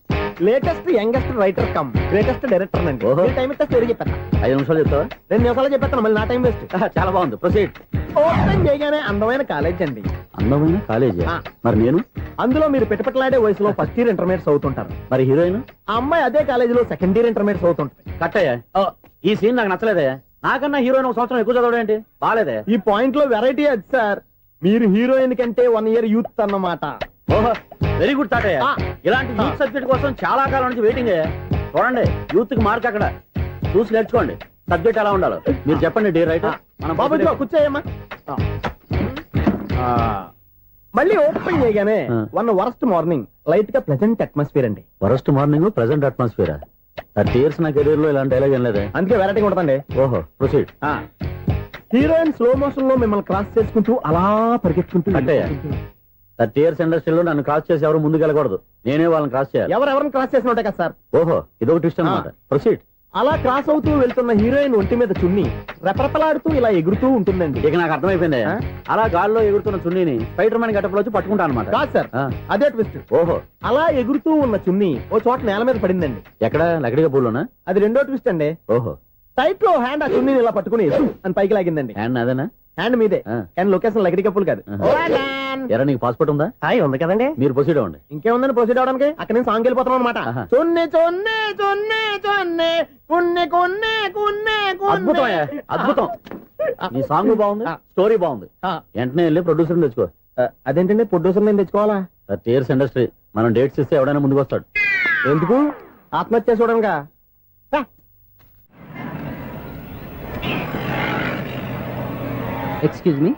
S11: Latest youngest writer come greatest director అండి. టైం ఇస్తే స్టోరీ చెప్పాను. 5 నిమిషాలు చెప్తావా? 2 నిమిషాలు చెప్పేస్తాను, మళ్ళీ నా టైం వేస్ట్. చాలా బాగుంది, ప్రొసీడ్. ఓపెన్ చేయగానే అందమైన కాలేజ్ అండి. అందమైన కాలేజ్? మరి నేను అందులో మీరు పెట్టుపట్లాడే వయసులో ఫస్ట్ ఇయర్ ఇంటర్మీడియట్స్ అవుతుంటారు. మరి హీరోయిన్ ఆ అమ్మాయి అదే కాలేజీలో సెకండ్ ఇయర్ ఇంటర్మీడియట్స్ అవుతుంటది. కట్టయ్యా, ఈ సీన్ నాకు నచ్చలేదే. నాకన్నా హీరోయిన్ ఒక సంవత్సరం ఎక్కువ చదవడం ఏంటి? బాలేదే. ఈ పాయింట్ లో వెరైటీ అది సార్. మీరు హీరోయిన్ కంటే 1 year యూత్ అన్నమాట. ఓహో, వెరీ గుడ్ తాటయ్య. ఇలాంటి యూత్ సబ్జెక్ట్ కోసం చాలా కాలం నుంచి వెయిటింగ్. చూడండి, యూత్ కి మార్క్ అక్కడ చూసి నేర్చుకోండి. సబ్జెక్ట్ ఎలా ఉండాలో మీరు చెప్పండి. డే రైటర్ మన బాబు కూర్చోయమ్మా. మళ్ళీ ఓపెన్ చేయగానే వరస్ట్ మార్నింగ్ లైట్ గా ప్లెజెంట్ అట్మాస్ఫియర్ అండి. Worst morning pleasant atmosphere. 30 years నా కెరీర్ లో ఇలాంటి డైలాగ్ ఏం లేదే. అందుకే వెరైటీ ఉంటుందండి. ఓహో, ప్రొసీడ్. హీరోయిన్ స్లో మోషన్ లో మిమ్మల్ని క్రాస్ చేసుకుంటూ అలా పరిగెత్తుకుంటూ అంటే 30 years ఇండస్ట్రీలో నన్ను క్రాస్ చేసి ఎవరు ముందుకు వెళ్ళకూడదు, నేనే వాళ్ళని క్రాస్ చేయాలి. ఎవరెవరిని క్రాస్ చేసిన ఉంటాయి కదా సార్. ఓహో, ఇదొక ట్విస్ట్ అన్నమాట. ప్రొసీడ్. అలా క్రాస్ అవుతూ వెళ్తున్న హీరోయిన్ ఒంటి మీద చున్ని రెపరెపలాడుతూ ఇలా ఎగురుతూ ఉంటుందండి. ఇక నాకు అర్థమైపోయింది. అలా గాల్లో ఎగురుతున్న చున్నీని స్పైడర్ మ్యాన్ గట్టపులో వచ్చి పట్టుకుంటా అనమాట. కాదు సార్, అదే ట్విస్ట్. ఓహో, అలా ఎగురుతూ ఉన్న చున్ని ఓ చోట నేల మీద పడిందండి. ఎక్కడ? లకడిగా పూలోనా? అది రెండో ట్విస్ట్ అండి. ఓహో, టైట్ లో హ్యాండ్ ఆ చున్నీని ఇలా పట్టుకుని అని పైకి లాగిందండి. హ్యాండ్ అదేనా? హ్యాండ్ మీదే, కానీ లొకేషన్ లకడి కప్పులు కాదు. ఎరా, నీకు పాస్పోర్ట్ ఉందా? హాయ్, ఉంది కదండి. మీరు ప్రొసీడ్ అవ్వండి. ఇంకేముందని ప్రొసీడ్ అవడానికి? అక్కడ నేను సాంగ్ వెళ్ళిపోతాను అనమాట. చొన్నే చొన్నే చొన్నే చొన్నే కున్నే కున్నే కున్నే. అద్భుతం, అద్భుతం. నీ సాంగ్ బాగుంది, స్టోరీ బాగుంది. వెంటనే వెళ్ళి ప్రొడ్యూసర్ తెచ్చుకో. అదేంటండి ప్రొడ్యూసర్ నేను తెచ్చుకోవాలా? 30 years ఇండస్ట్రీ, మనం డేట్స్ ఇస్తే ఎవడైనా ముందుకు వస్తాడు. ఎందుకు? ఆత్మహత్య చూడనుగా. Excuse me,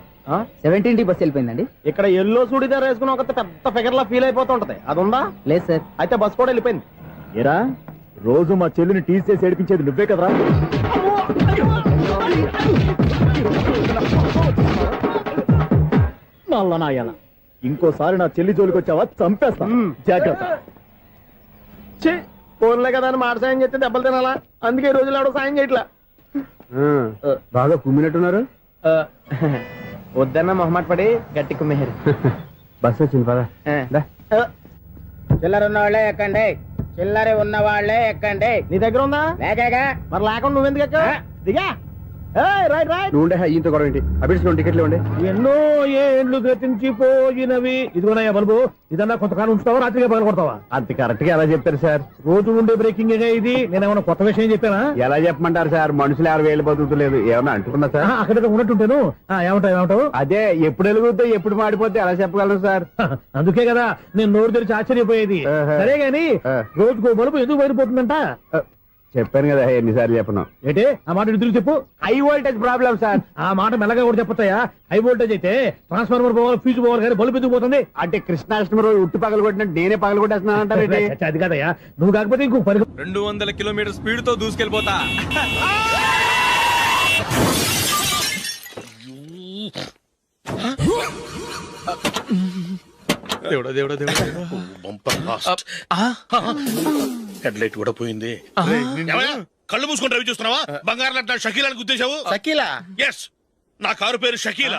S11: 17D bus వెళ్ళిపోయిందండి. ఇక్కడ ఎల్లో చూడిదార్ వేసుకుని ఒక పెద్ద ఫిగర్ లా ఫీల్ అయిపోతూ ఉంటది, అది ఉందా? లేదు సార్. అయితే బస్ కూడా వెళ్ళిపోయింది. ఏరా, రోజు మా చెల్లిని టీస్ చేసి ఏడిపించేది నువ్వే కదరా? నల్ల నాయాల, ఇంకోసారి నా చెల్లి జోలికి వచ్చావా చంపేస్తా, జాగ్రత్త. ఫోన్లే కదా అని మాట సాయం చేస్తే దెబ్బలు తినాలా? అందుకే ఈ రోజులు ఎవడో సాయం చేయట్లా. బాగా కుమ్మినట్టున్నారు. వద్దన్న మొహమాట పడి గట్టి కుమ్మేరు. బస్ వచ్చింది పదా. చిల్లర ఉన్న వాళ్ళే ఎక్కండి, చిల్లర ఉన్న వాళ్ళే ఎక్కండి. నీ దగ్గర ఉందా? లేకగా. మరి లేకుండా నువ్వెందుకు ఎక్క? దిగా. Right right. నువ్వుండే ఇంత గొడవ ఏంటి? అభిడ్స్ టికెట్లు ఇవ్వండి. ఎన్నో ఏళ్ళు గతించిపోయినవి. ఇదిగోనయ్యా బల్బు, ఇదన్నా కొంతకాలం ఉంచుతావా, రాత్రిగా పగల కొడతావా? అంత కరెక్ట్ గా ఎలా చెప్తారు సార్? రోజు ఉండే బ్రేకింగ్ ఇది. నేనేమన్నా కొత్త విషయం చెప్పానా? ఎలా చెప్పమంటారు సార్? మనుషులు 60 వేలు బతుకుతలేదు, ఏమన్నా అంటున్నా సార్? అక్కడ ఉన్నట్టుంటాను. ఏమంటావు? అదే, ఎప్పుడు వెలుగుతో ఎప్పుడు మాడిపోతే ఎలా చెప్పగలరు సార్? అందుకే కదా నేను నోరు తెరిచి ఆశ్చర్యపోయేది. సరే గాని రోజుకో బల్బు ఎందుకు బయటపోతుందంట? చెప్పాను కదా ఎన్నిసార్లు చెప్పను. ఏంటి ఆ మాట ఎదురు చెప్పు. High voltage problem sir. ఆ మాట మెల్లగా కూడా చెప్పొచ్చాయా? హై వోల్టేజ్ అయితే ట్రాన్స్ఫార్మర్ పోవాలి, ఫ్యూజ్ పోవాలి, కానీ బల్బు ఎందుకు పోతుంది? అంటే కృష్ణాష్టమి రోజు ఉట్టి పగలు కొట్టినట్టు నేనే పగలు కొట్టేస్తున్నానంటారు. అది కాదయ్యా, నువ్వు కాకపోతే ఇంకో
S8: 200 kilometers స్పీడ్ తో దూసుకెళ్ళిపోతా.
S6: దేవుడా దేవుడా దేవుడా, బంపర్ లాస్ట్. హెడ్ లైట్ కూడా పోయింది. కళ్ళు మూసుకుంటే రవి చూస్తున్నావా? బంగారం లాంటి షకీలాని గుర్తించావు? షకీలా? ఎస్, నా కారు పేరు Shakeela.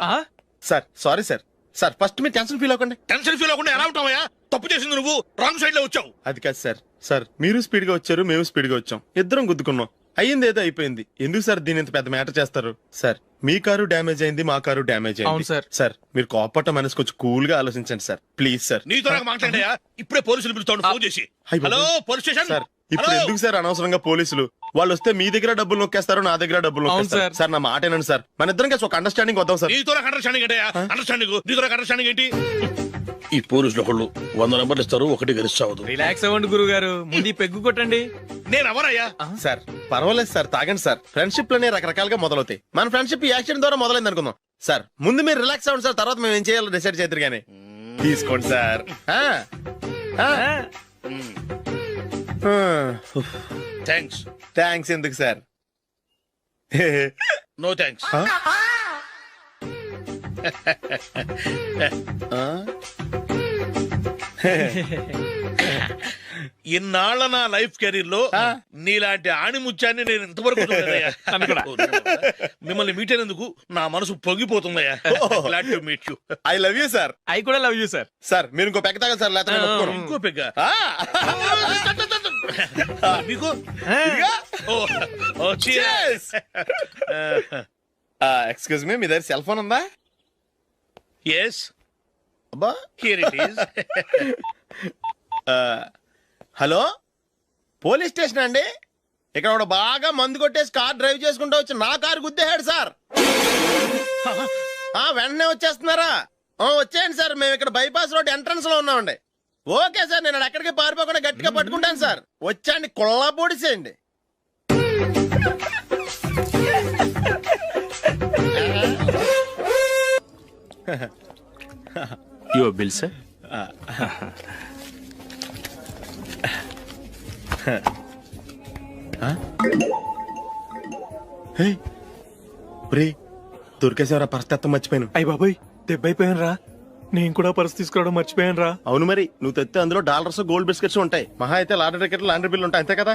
S5: Sir sorry sir. Sir first మీరు టెన్షన్ ఫీల్ అవ్వకండి.
S6: టెన్షన్ ఫీల్ అవ్వకుండా ఎలా ఉంటావయ్యా? తప్పు చేసింది నువ్వు, రాంగ్ సైడ్ లో వచ్చావు.
S5: అది కాదు సార్. సార్ మీరు స్పీడ్ గా వచ్చారు, మేము స్పీడ్ గా వచ్చాం, ఇద్దరం గుద్దుకున్నాం. అయ్యింది ఏదో అయిపోయింది. ఎందుకు సార్ దీని ఇంత పెద్ద మ్యాటర్ చేస్తారు? సార్ మీ కారు డ్యామేజ్ అయింది, మా కారు డ్యామేజ్ అయింది. సార్ మీరు కోపట్ట మనసు కొంచెం కూల్ గా ఆలోచించండి సార్, ప్లీజ్ సార్.
S6: నీతో నాకు మాట్లాడయా? ఇప్పుడే పోలీసులు పిలుస్తాను, ఫోన్ చేసి. Hello police station.
S5: సార్ ఇప్పుడు ఎందుకు సార్ అనవసరంగా పోలీసులు? వాళ్ళు వస్తే మీ దగ్గర డబ్బులు నొక్కేస్తారు, నా దగ్గర డబ్బులు నొక్కేస్తారు. సార్ నా మాట ఏనండి సార్, మన ఇద్దరం కలిసి ఒక అండర్స్టాండింగ్ వద్దాం సార్.
S6: నీతో నాకు అండర్స్టాండింగ్ ఏంటయ్యా? అండర్స్టాండింగ్ నీతో నాకు అండర్స్టాండింగ్ ఏంటి? ఈ పోలీసులు ఒకళ్ళు 100 నెంబర్లు ఇస్తారు, ఒకటి గెలిచావదు.
S8: రిలాక్స్ అవ్వండి గురువు గారు, ముందు పెగ్గు కొట్టండి.
S6: నేను ఎవరయ్యా?
S5: సార్ పర్వాలేదు సార్, తాగండి సార్. ఫ్రెండ్షిప్ లోనే రకరకాలుగా మొదలవుతాయి. మన ఫ్రెండ్షిప్ ఈ యాక్సిడెంట్ ద్వారా మొదలైంది అనుకుందాం. సార్ ముందు మీరు రిలాక్స్ అవ్వండి సార్, తర్వాత మేము ఏం చేయాలో డిసైడ్ చేద్దరు గానీ. తీసుకోండి సార్.
S6: థ్యాంక్స్.
S5: థ్యాంక్స్ ఎందుకు సార్?
S6: No thanks. ఇన్నాళ్ళ నా లైఫ్ కెరీర్ లో నీలాంటి ఆణిముత్యాన్ని నేను ఇంతవరకు చూడలేదయ్యా. మిమ్మల్ని మీట్ అయినందుకు నా మనసు పొంగిపోతుందయ్యా. Glad to meet you.
S5: I love you sir.
S9: I కూడా లవ్ యూ సార్.
S5: సార్ మీరు ఇంకో పెక్క తాగండి సార్, లేకపోతే నేను ఒప్పుకోను.
S6: ఇంకో పెగ్గ మీకు
S5: ఎక్స్క్యూజ్ మీ, మీ దగ్గర సెల్ ఫోన్ ఉందా?
S6: ఎస్,
S5: అబ్బా,
S6: here it is.
S5: Hello, police station అండి. ఇక్కడ ఒకడు బాగా మందు కొట్టేసి కార్ డ్రైవ్ చేసుకుంటూ వచ్చి నా కారు గుద్దేశాడు సార్. వెంటనే వచ్చేస్తున్నారా? వచ్చేయండి సార్, మేము ఇక్కడ బైపాస్ రోడ్ ఎంట్రన్స్ లో ఉన్నామండి. ఓకే సార్, నేను ఎక్కడికి పారిపోకుండా గట్టిగా పట్టుకుంటాను సార్. వచ్చాండి, కుళ్ళ పొడిసేయండి.
S9: Your bill sir.
S5: దొరికేసేవరా, పరిస్థితి మర్చిపోయాను.
S9: అయ్య బాబాయ్, దెబ్బైపోయాను రా. నేను కూడా పర్స్ తీసుకురావడం మర్చిపోయాను రా.
S5: అవును మరి, నువ్వు తెస్తే అందులో డాలర్స్ గోల్డ్ బిస్కెట్స్ ఉంటాయి. మహా అయితే లాటరీ టికెట్ లాండ్రీ బిల్లు ఉంటాయి, అంతే కదా.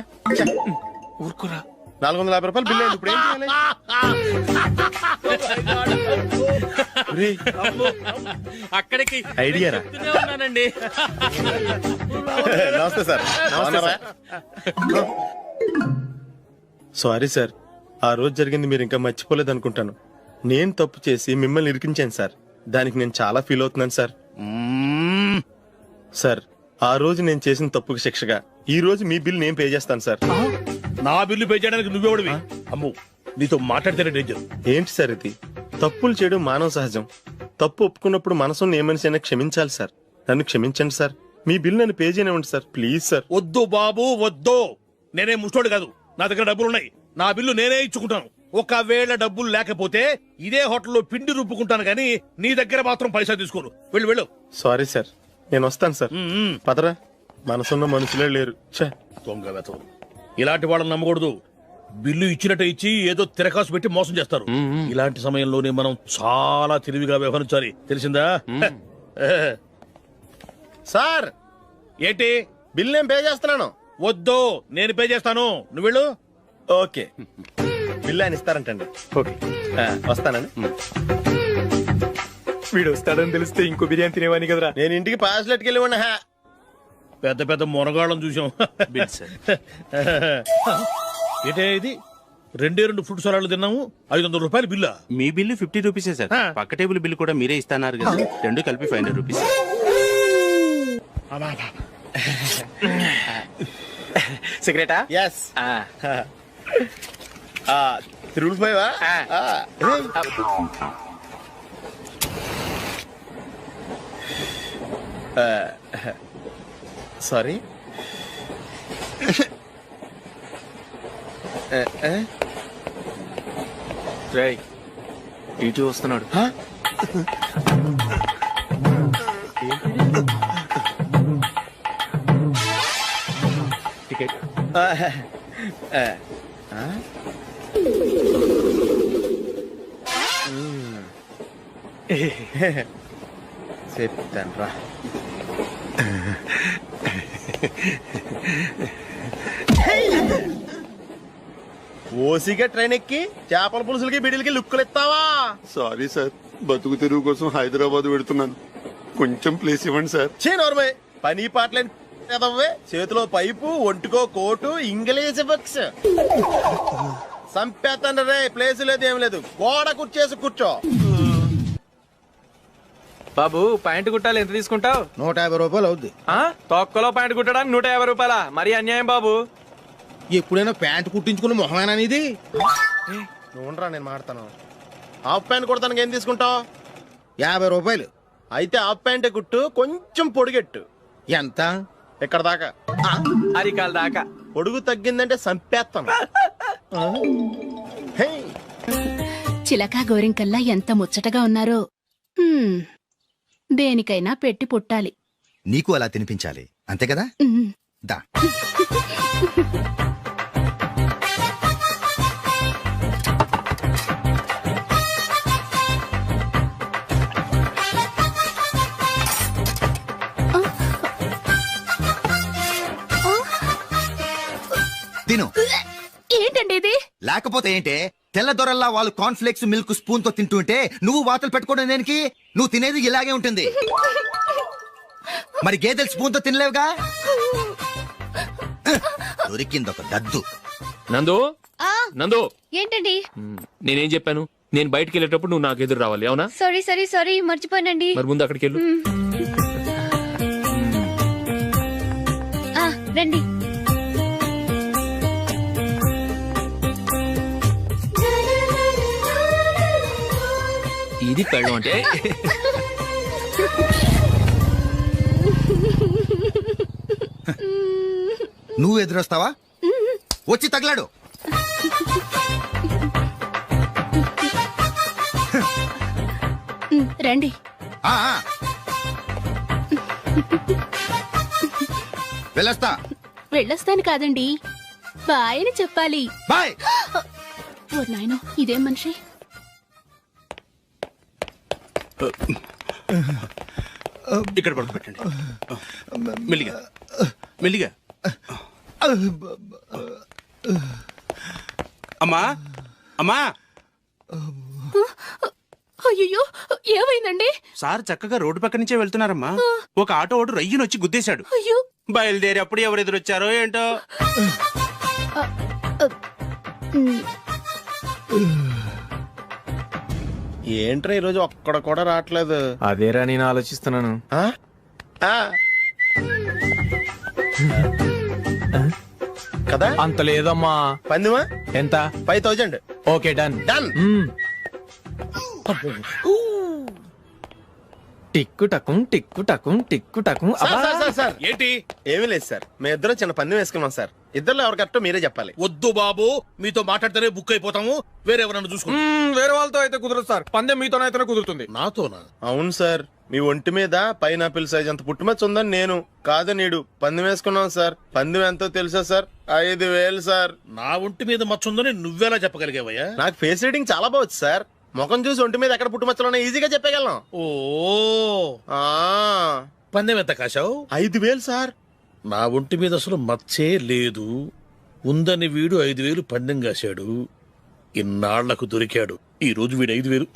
S9: ఊరుకురా.
S5: 450 రూపాయలు బిల్లు అయింది. ఇప్పుడు ఏం చేయాలి? ఒరేయ్,
S8: అక్కడికి
S5: ఐడియా రా.
S8: ఉన్నానండి.
S5: నమస్తే సార్. సారీ సార్, ఆ రోజు జరిగింది మీరు ఇంకా మర్చిపోలేదు అనుకుంటాను. నేను తప్పు చేసి మిమ్మల్ని ఇరికించాను సార్. దానికి నేను చాలా ఫీల్ అవుతున్నాను సార్. సార్, ఆ రోజు నేను చేసిన తప్పుకి శిక్షగా ఈ రోజు మీ బిల్ నేను పే చేస్తాను సార్.
S6: నా బిల్లు పే చేయడానికి నువ్వెవడివి? అమ్మో, నీతో మాట్లాడితేనే డేంజర్.
S5: ఏంటి సార్ ఇది? తప్పులు చేయడం మానవ సహజం. తప్పు ఒప్పుకున్నప్పుడు మనసుని ఏ మనిషి అయినా క్షమించాలి సార్. నన్ను క్షమించండి సార్. మీ బిల్ నన్ను పే చేయనివ్వండి సార్, ప్లీజ్ సార్.
S6: వద్దు బాబు, వద్దు. నేనే ముష్టోడు కాదు, నా దగ్గర డబ్బులున్నాయి. నా బిల్లు నేనే ఇచ్చుకుంటాను. ఒకవేళ డబ్బులు లేకపోతే ఇదే హోటల్లో పిండి రుబ్బుకుంటాను, కానీ నీ దగ్గర మాత్రం పైసా తీసుకోను. వెళ్ళు వెళ్ళు.
S5: సారీ సార్, నేను వస్తాను సార్. పదరా, మనసున్న మనుషులే లేరు. ఛే,
S6: దొంగ వెతవు. ఇలాంటి వాళ్ళని నమ్మకూడదు. బిల్లు ఇచ్చినట్టు ఇచ్చి ఏదో తిరకాసు పెట్టి మోసం చేస్తారు. ఇలాంటి సమయంలోనే మనం చాలా తెలివిగా వ్యవహరించాలి, తెలిసిందా?
S5: సార్,
S6: ఏంటి?
S5: బిల్ నేను పే చేస్తున్నాను.
S6: వద్దు, నేను పే చేస్తాను, నువ్వు వెళ్ళు.
S5: ఓకే, బిల్ ఆయన ఇస్తారంటండి.
S9: ఓకే,
S5: వస్తానండి.
S9: వీడు వస్తాడని తెలిస్తే ఇంకో బిర్యానీ తినేవాని కదరా.
S5: నేను ఇంటికి పాస్లెట్కి వెళ్ళి ఉన్నా.
S6: పెద్ద పెద్ద మునగాళ్ళం చూసాం.
S9: Bill sir.
S6: ఏటే ఇది? 2 ఫ్రూట్ సలాడ్లు తిన్నాము, 500 రూపాయలు బిల్లా?
S12: మీ బిల్లు 50 రూపీసే సార్. పక్క టేబుల్ బిల్లు కూడా మీరే ఇస్తాన్నారు కదా, రెండు కలిపి 500 రూపీస్.
S9: సిగరెటా?
S5: ఎస్. 3 సారీ.
S9: రేయ్, ఇటు వస్తున్నాడు. టికెట్.
S5: చెప్తాను రా. ఓసిగా ట్రైన్ ఎక్కి చేపల పులుసులకి బిడిలకి లుక్కులు ఇస్తావా?
S12: సారీ సార్, బతుకు తెరువు కోసం హైదరాబాద్ పెడుతున్నాను, కొంచెం ప్లేస్ ఇవ్వండి సార్.
S5: నోర్మే, పని పాటలేని కదవ్వే. చేతిలో పైపు, ఒంటికో కోటు, ఇంగ్లీష్ బుక్స్. సంపేతండ్రి రే, ప్లేస్ లేదు ఏం లేదు. గోడ కుర్చేసి కూర్చో.
S9: బాబు, ప్యాంట్ కుట్టాలి, ఎంత తీసుకుంటావు?
S2: 150 రూపాయలు అవుద్ది.
S9: తొక్కలో ప్యాంట్ కుట్టడానికి 150 రూపాయల? మరి అన్యాయం బాబు.
S2: ఎప్పుడైనా ప్యాంట్ కుట్టించుకున్న మొహమేనా ఇది?
S5: నువ్వురా, నేను మాడతాను. హాఫ్ ప్యాంట్ కుడతానికి ఏం తీసుకుంటావు?
S2: 50 రూపాయలు.
S5: అయితే హాఫ్ ప్యాంటే కుట్టు, కొంచెం పొడిగెట్టు.
S2: ఎంత?
S5: ఎక్కడ దాకా?
S9: అరికాల దాకా.
S5: పొడుగు తగ్గిందంటే సంపేస్తాను.
S3: చిలకా గోరింకల్లా ఎంత ముచ్చటగా ఉన్నారో. దేనికైనా పెట్టి పుట్టాలి.
S13: నీకు అలా తినిపించాలి, అంతే కదా? దా. లేకపోతే ఏంటే తెల్ల దొరల్లా వాళ్ళు కాన్ఫ్లెక్స్ మిల్క్ స్పూన్ తో తింటుంటే నువ్వు వాతలు పెట్టుకోవడం దేనికి? నువ్వు తినేది ఇలాగే ఉంటుంది. మరి గేదెలు స్పూన్ తో తినలేవుగా. దొరికింది ఒక దద్దు.
S14: నందు నందు
S10: ఏంటండి?
S14: నేనేం చెప్పాను? నేను బయటికి వెళ్ళేటప్పుడు నువ్వు నాకు ఎదురు రావాలి, అవునా?
S10: సారీ మర్చిపోయానండి.
S14: మరి ముందు అక్కడికి వెళ్ళు.
S10: రండి.
S14: ఇది పెళ్ళం అంటే
S13: నువ్వు ఎదురొస్తావా? వచ్చి తగలాడు.
S10: రండి.
S13: ఆ, ఆ. వెళ్ళొస్తా.
S10: వెళ్ళొస్తాను కాదండి, బాయ్ అని చెప్పాలి.
S13: బాయ్.
S10: ఓ నాయనో, ఇదేం మనిషి?
S6: ఇక్కడ పడుకోబెట్టండి. మెల్లిగా మెల్లిగా. అమ్మా అమ్మా.
S10: అయ్యో, ఏమైందండి?
S6: సార్ చక్కగా రోడ్డు పక్క నుంచే వెళ్తున్నారమ్మా. ఒక ఆటో ఓడు రయ్యను వచ్చి గుద్దేశాడు.
S10: అయ్యో,
S6: బయలుదేరి అప్పుడు ఎవరు ఎదురొచ్చారో ఏంటో.
S5: ఏంట్రా ఈరోజు ఒక్కడ కూడా రావట్లేదు?
S9: అదేరా నేను ఆలోచిస్తున్నాను.
S5: ఆ? ఆ. కదా
S9: అంత లేదమ్మా.
S5: పందిమా
S9: ఎంత?
S5: 5000.
S9: Okay, done.
S5: డన్.
S9: టిక్కు టకుం టిక్కు టకుం టిక్కు టకుం.
S5: సార్
S6: ఏంటి?
S5: ఏమీ లేదు సార్, మేము ఇద్దరం చిన్న పందెం వేసుకున్నాం సార్. ఇద్దరు ఎవరు కరెక్టో మీరే చెప్పాలి.
S6: వద్దు బాబు, మీతో మాట్లాడితేనే బుక్ అయిపోతాము. వేరే ఎవరన్నా చూసుకుంటాం.
S9: వేరే వాళ్ళతో అయితే కుదరదు సార్, పందెం మీతోనైతేనే కుదురుతుంది.
S6: నాతోనా?
S5: అవును సార్, మీ ఒంటి మీద పైనాపిల్ సైజ్ అంత పుట్టుమచ్చ ఉందని నేను కాదు నీడు పందెం వేసుకున్నాం సార్. పందెం ఎంతో తెలుసా సార్? 5000 సార్.
S6: నా ఒంటి మీద మచ్చ ఉందని నువ్వెలా చెప్పగలిగావయ్యా?
S5: నాకు ఫేస్ రీడింగ్ చాలా బాగుంది సార్. ముఖం చూసి ఒంటి మీద ఎక్కడ పుట్టుమచ్చలో ఈజీగా చెప్పగలం.
S6: ఓ,
S5: ఆ,
S6: పందెం ఎంత కాశావు?
S5: 5000 సార్.
S6: నా ఒంటి మీద అసలు మచ్చే లేదు. ఉందని వీడు 5000 పందెం కాశాడు. ఇన్నాళ్లకు దొరికాడు. ఈ రోజు వీడు 5000.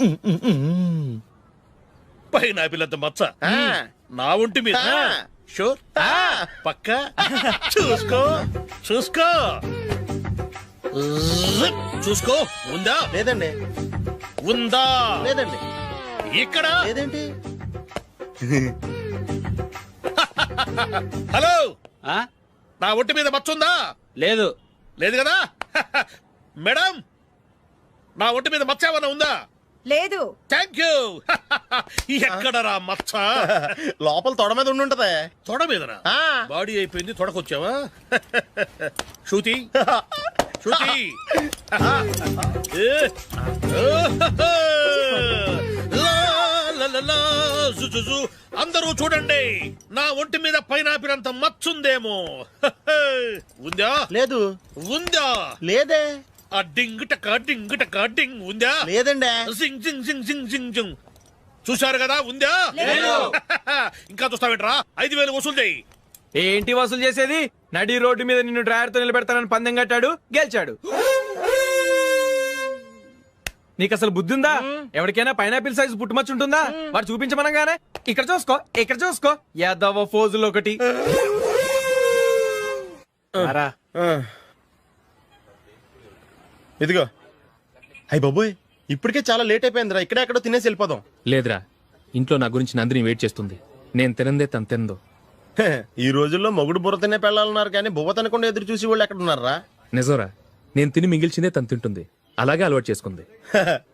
S6: పైన పిల్లంత మచ్చ
S5: ఆ.
S6: నా ఒంటి మీద.
S5: ఆ.
S6: షూర్?
S5: ఆ.
S6: పక్క. చూసుకో చూసుకో జిప్. చూసుకో. ఉందా?
S5: లేదండి.
S6: ఉందా?
S5: లేదండి.
S6: ఇక్కడ
S5: లేదేంటి?
S6: హలో, నా ఒంటి మీద మచ్చ ఉందా?
S14: లేదు.
S6: లేదు కదా. మేడం, నా ఒంటి మీద మచ్చ ఏమన్నా ఉందా?
S3: లేదు.
S6: Thank you. ఎక్కడరా మచ్చ?
S5: లోపల తొడ మీద ఉండుంటదే.
S6: తొడ మీదనా?
S5: ఆ.
S6: బాడీ అయిపోయింది, తొడకొచ్చావా? శృతి శృతి. ఏ. లా, లా, లా, లా, జు, జు, జు. అందరూ చూడండి, నా ఒంటి మీద పైనాపిల్ అంత మచ్చుందేమో. ఉందా?
S5: లేదు.
S6: ఉందా?
S5: లేదే.
S6: ఆ డింగ్ టక డింగ్ టక డింగ్ ఉందా?
S5: లేదండి.
S6: జింగ్ జింగ్ జింగ్ జింగ్ జింగ్ జింగ్. చూశారు కదా, ఉందా? ఇంకా చూస్తావేంట్రా? 5000 వసూలు చేయి.
S9: ఏంటి వసూలు చేసేది? నడి రోడ్డు మీద నిన్ను డ్రైవర్ తో నిలబెడతానని పందెం కట్టాడు, గెలిచాడు. నీకు అసలు బుద్ధి ఉందా? ఎవరికైనా పైనాపిల్ సైజ్ పుట్టుమచ్చు ఉంటుందా? వాడు చూపించమనగానే ఇక్కడ చూసుకో, ఇక్కడ చూసుకో, యాదవ ఫోజులు ఒకటి. రా.
S5: ఇదిగో. అయ్య బాబోయ్, ఇప్పటికే చాలా లేట్ అయిపోయిందిరా. ఇక్కడే ఎక్కడో తినేసి వెళ్ళిపోదాం.
S14: లేదురా, ఇంట్లో నా గురించి నందిని వెయిట్ చేస్తుంది. నేను తినందే తను తిందో.
S5: హే, ఈ రోజుల్లో మొగుడు బుర్ర తినే పెళ్ళాలన్నారు కానీ బువ్వ తినకుండా ఎదురు చూసి వాళ్ళు ఎక్కడ ఉన్నారా?
S14: నిజంరా, నేను తిని మిగిల్చిందే తను తింటుంది. అలాగే అలవాటు చేసుకుంది.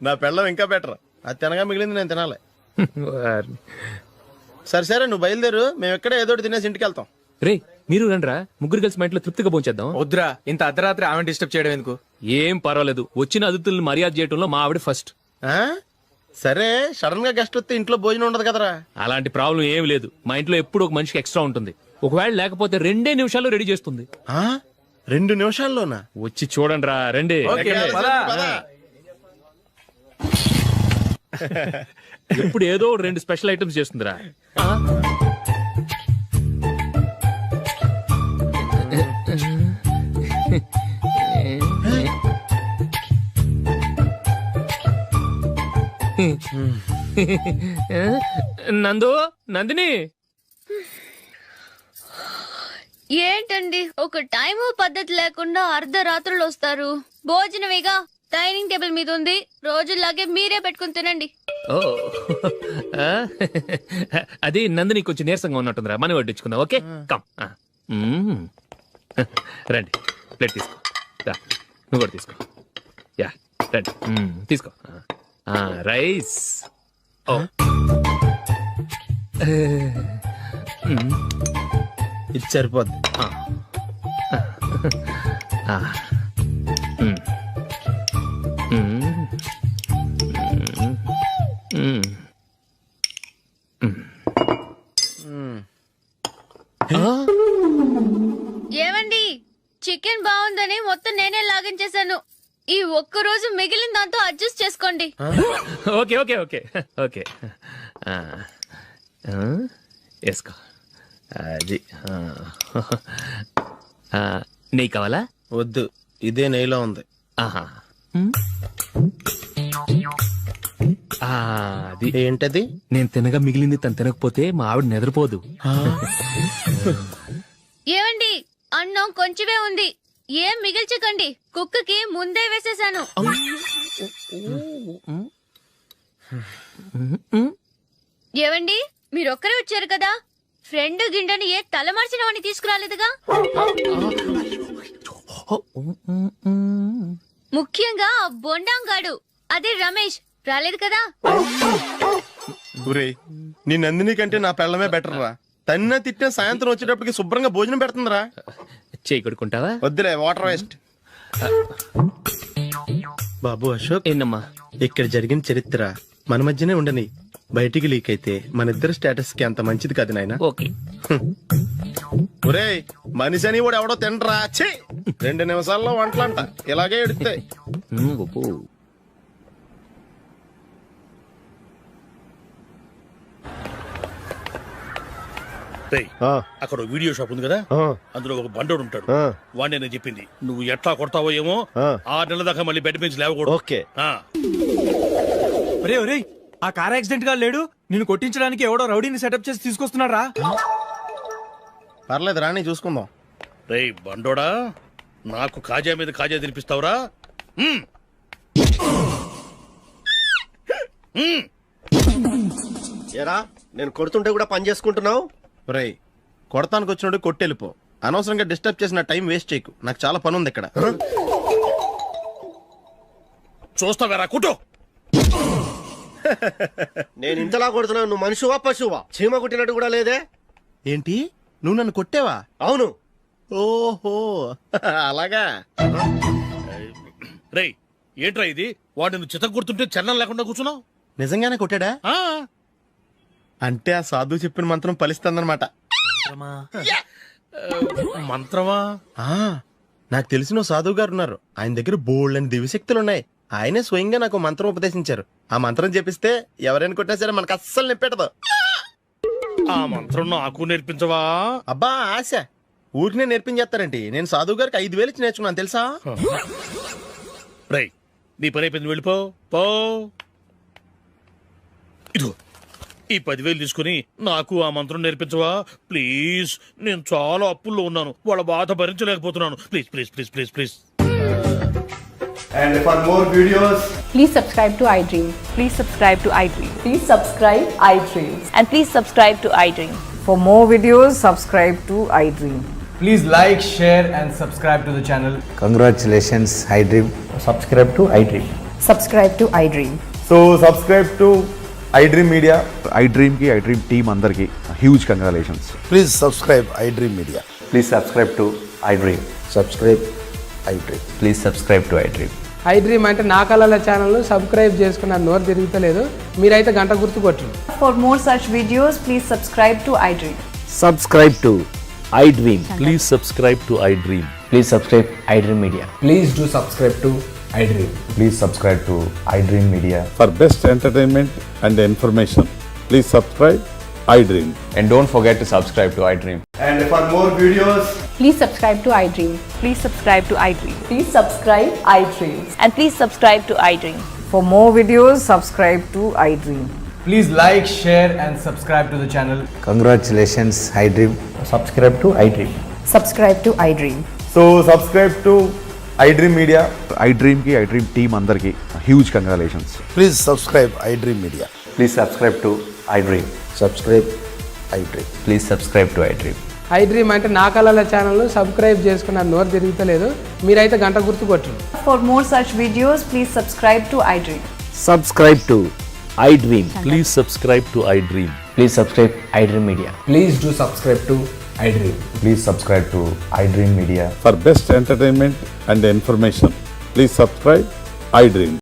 S5: నా పెళ్ళం ఇంకా బెటర్. అది తినగా మిగిలింది నేను తినాలి. సరే సరే, నువ్వు బయలుదేరు. మేము ఎక్కడ ఏదో ఒకటి తినేసి ఇంటికి వెళ్తాం.
S14: రే, మీరు రండ్రా, ముగ్గురు కలిసి మా ఇంట్లో తృప్తిగా పోంచేద్దాం.
S9: వద్దురా, ఇంత అర్ధరాత్రి ఆమె డిస్టర్బ్ చేయడం ఎందుకు?
S14: ఏం పర్వాలేదు, వచ్చిన అతిథులను మర్యాద చేయడంలో మా ఆవిడ ఫస్ట్.
S5: ఆ? సరే, సడన్ గా గెస్ట్ వస్తే ఇంట్లో భోజనం ఉండదు కదరా.
S14: అలాంటి ప్రాబ్లం ఏం లేదు. మా ఇంట్లో ఎప్పుడు ఒక మనిషికి ఎక్స్ట్రా ఉంటుంది. ఒకవేళ లేకపోతే 2 నిమిషాల్లో రెడీ చేస్తుంది.
S5: 2 నిమిషాల్లోనా?
S14: వచ్చి చూడండి రా, రండి. ఎప్పుడు ఏదో 2 స్పెషల్ ఐటమ్స్ చేస్తుందిరా. నందు నందిని
S10: ఏంటండి ఒక టైము పద్ధతి లేకుండా అర్ధరాత్రులు వస్తారు. భోజనమేగా డైనింగ్ టేబుల్ మీద ఉంది, రోజుల్లాగే మీరే పెట్టుకుని తినండి.
S14: ఓ ఆ, అది నందిని కొంచెం నీరసంగా ఉన్నట్టుందిరా, మనం వడ్డించుకుందాం. Okay come. రండి ప్లేట్ తీసుకో. రా, నువ్వు కూడా తీసుకో. యా రండి. తీసుకో. రైస్. ఓ
S5: ఇది సరిపోద్ది.
S10: ఏమండి, చికెన్ బాగుందని మొత్తం నేనే లాగించేశాను. ఈ ఒక్క రోజు మిగిలిన దాంతో అడ్జస్ట్ చేసుకోండి.
S14: ఓకే ఓకే ఓకే ఓకే వేసుకో. అది నెయ్యి కావాలా?
S5: వద్దు, ఇదే నెయ్యిలో ఉంది.
S14: ఆహా. అది
S5: ఏంటది?
S14: నేను తినగా మిగిలింది తను తినకపోతే మా ఆవిడ నిద్రపోదు.
S10: ఏమండి, అన్నం కొంచెమే ఉంది, ఏం మిగిల్చకండి. కుక్కకి ముందే వేసేసాను. ఏవండి, మీరొక్కరే వచ్చారు కదా, ఫ్రెండ్ గిండెని ఏ తలమార్చిన వాడిని తీసుకురాలేదుగా. ముఖ్యంగా ఆ బొండాంగాడు, అదే రమేష్, రాలేదు కదా.
S5: ఒరేయ్, నీ నందిని కంటే నా పెళ్ళమే బెటర్ రా. తన్న తిట్టిన సాయంత్రం వచ్చేటప్పటికి శుభ్రంగా భోజనం పెడుతుందిరా.
S14: చేయి కొడుకుంటావా?
S5: వద్దులే, వాటర్ వేస్ట్. బాబు అశోక్,
S14: ఏంటమ్మా?
S5: ఇక్కడ జరిగిన చరిత్ర మన మధ్యనే ఉండని, బయటికి లీక్ అయితే మన ఇద్దరు స్టేటస్ కి అంత మంచిది కాదు నాయన.
S14: ఓకే.
S5: ఒరేయ్, మనిషి అని కూడా ఎవడో తినరా. ఛీ, 2 నిమిషాల్లో వంటలంట ఇలాగే ఎడుతాయి.
S6: అక్కడ వీడియో షాప్ ఉంది కదా, అందులో ఒక బండోడు ఉంటాడు. వాడిని నేను చెప్పింది, నువ్వు ఎట్లా కొడతావో ఏమో, 6 నెలల దాకా మళ్ళీ బెడ్ పెంచి లేవకూడదు.
S5: ఓకే.
S9: ఒరే ఒరే, ఆ కార్ యాక్సిడెంట్ గా లేడు, నిన్ను కొట్టించడానికి ఎవడో రౌడీని సెటప్ చేసి తీసుకొస్తున్నారా?
S5: పర్లేదు రాని, చూసుకుందాం.
S6: రేయ్ బండోడా, నాకు కాజా మీద కాజా తినిపిస్తావురా?
S15: ఎరా, నేను కొడుతుంటే కూడా పని చేసుకుంటున్నావు.
S5: ఒరేయ్, కొడతానికి వచ్చినట్టు కొట్టెళ్ళిపో. అనవసరంగా డిస్టర్బ్ చేసిన టైం వేస్ట్ చేయకు, నాకు చాలా పని ఉంది ఇక్కడ.
S6: చూస్తావేరా కుటో.
S15: నేను ఇంతలా కొడుతున్నావు, నువ్వు మనిషివా పశువా? చీమ కుట్టినట్టు కూడా లేదే.
S5: ఏంటి, నువ్వు నన్ను కొట్టేవా?
S15: అవును.
S5: ఓహో అలాగా.
S6: రేయ్ ఏంట్రా ఇది, వాడు నువ్వు చిత్త గుర్తుంటే చలనం లేకుండా కూర్చున్నావు.
S5: నిజంగానే కొట్టాడా? అంటే ఆ సాధువు చెప్పిన మంత్రం ఫలిస్తుందన్నమాట.
S6: మంత్రమా?
S5: నాకు తెలిసిన సాధువు గారు ఉన్నారు, ఆయన దగ్గర బోల్డ్ అని దివ్యశక్తులు ఉన్నాయి. ఆయనే స్వయంగా నాకు మంత్రం ఉపదేశించారు. ఆ మంత్రం చెప్పిస్తే ఎవరైనా కొట్టినా సరే మనకు అస్సలు నిప్పెట్టదు.
S6: ఆ మంత్రం నాకు నేర్పించవా?
S5: అబ్బా ఆశ, ఊరినే నేర్పించేస్తారండి. నేను సాధువు గారికి 5,000 ఇచ్చి నేర్చుకున్నాను తెలుసా.
S6: రేయ్, నీ పని అయిపోయింది, వెళ్ళిపో పో. ఇదిగో ఈ 10,000 తీసుకుని నాకు ఆ మంత్రం నేర్పించవా ప్లీజ్. నేను చాలా అప్పుల్లో ఉన్నాను, వాళ్ళ బాధ భరించలేకపోతున్నాను. Please please please please please.
S7: And for more videos,
S3: Please subscribe to iDream. Please subscribe to iDream.
S10: Please subscribe iDream.
S3: And please subscribe to iDream.
S10: For more videos, subscribe to iDream.
S9: Please like, share and subscribe to the channel.
S13: Congratulations iDream.
S7: subscribe to iDream.
S10: Subscribe to iDream.
S7: So subscribe to iDream Media. iDream ki iDream team andarki huge congratulations.
S15: Please subscribe iDream media.
S7: Please subscribe to iDream.
S15: Subscribe iDream.
S7: Please subscribe to iDream.
S2: iDream అంటే నా కళల channel subscribe చేసుకున్న నోరు తిరుగుతలేదు, మీరైతే గంట గుర్తు కొట్టండి.
S10: For more such videos, please subscribe to iDream.
S13: Subscribe to iDream.
S14: Please subscribe to iDream.
S13: Please subscribe iDream Media.
S7: Please do subscribe to iDream.
S15: Please subscribe to iDream media.
S12: For best entertainment and information, please subscribe iDream.
S13: And don't forget to subscribe to iDream.
S7: And for more videos,
S3: Please subscribe to iDream. Please subscribe to iDream.
S10: Please subscribe iDream.
S3: And please subscribe to iDream.
S10: For more videos, subscribe to iDream.
S9: Please like, share, and subscribe to the channel.
S13: Congratulations I dream.
S9: Subscribe to iDream.
S10: Subscribe to iDream.
S9: So subscribe to iDream Media.
S11: I dream కి I dream team అందరికి huge congratulations.
S12: Please subscribe I dream media.
S11: Please subscribe to I dream.
S12: Subscribe I dream.
S11: Please subscribe to I dream.
S2: iDream అంటే నా కళల channel subscribe చేసుకున్న నోరు తిరుగుతలేదు, మీరైతే గంట గుర్తు కొట్టండి.
S10: For more such videos, please subscribe to iDream.
S11: Subscribe to I dream.
S14: Please subscribe to iDream.
S11: Please subscribe I dream media.
S9: Please do subscribe to iDream.
S11: Please subscribe to I dream media.
S12: For best entertainment and information please subscribe I dream.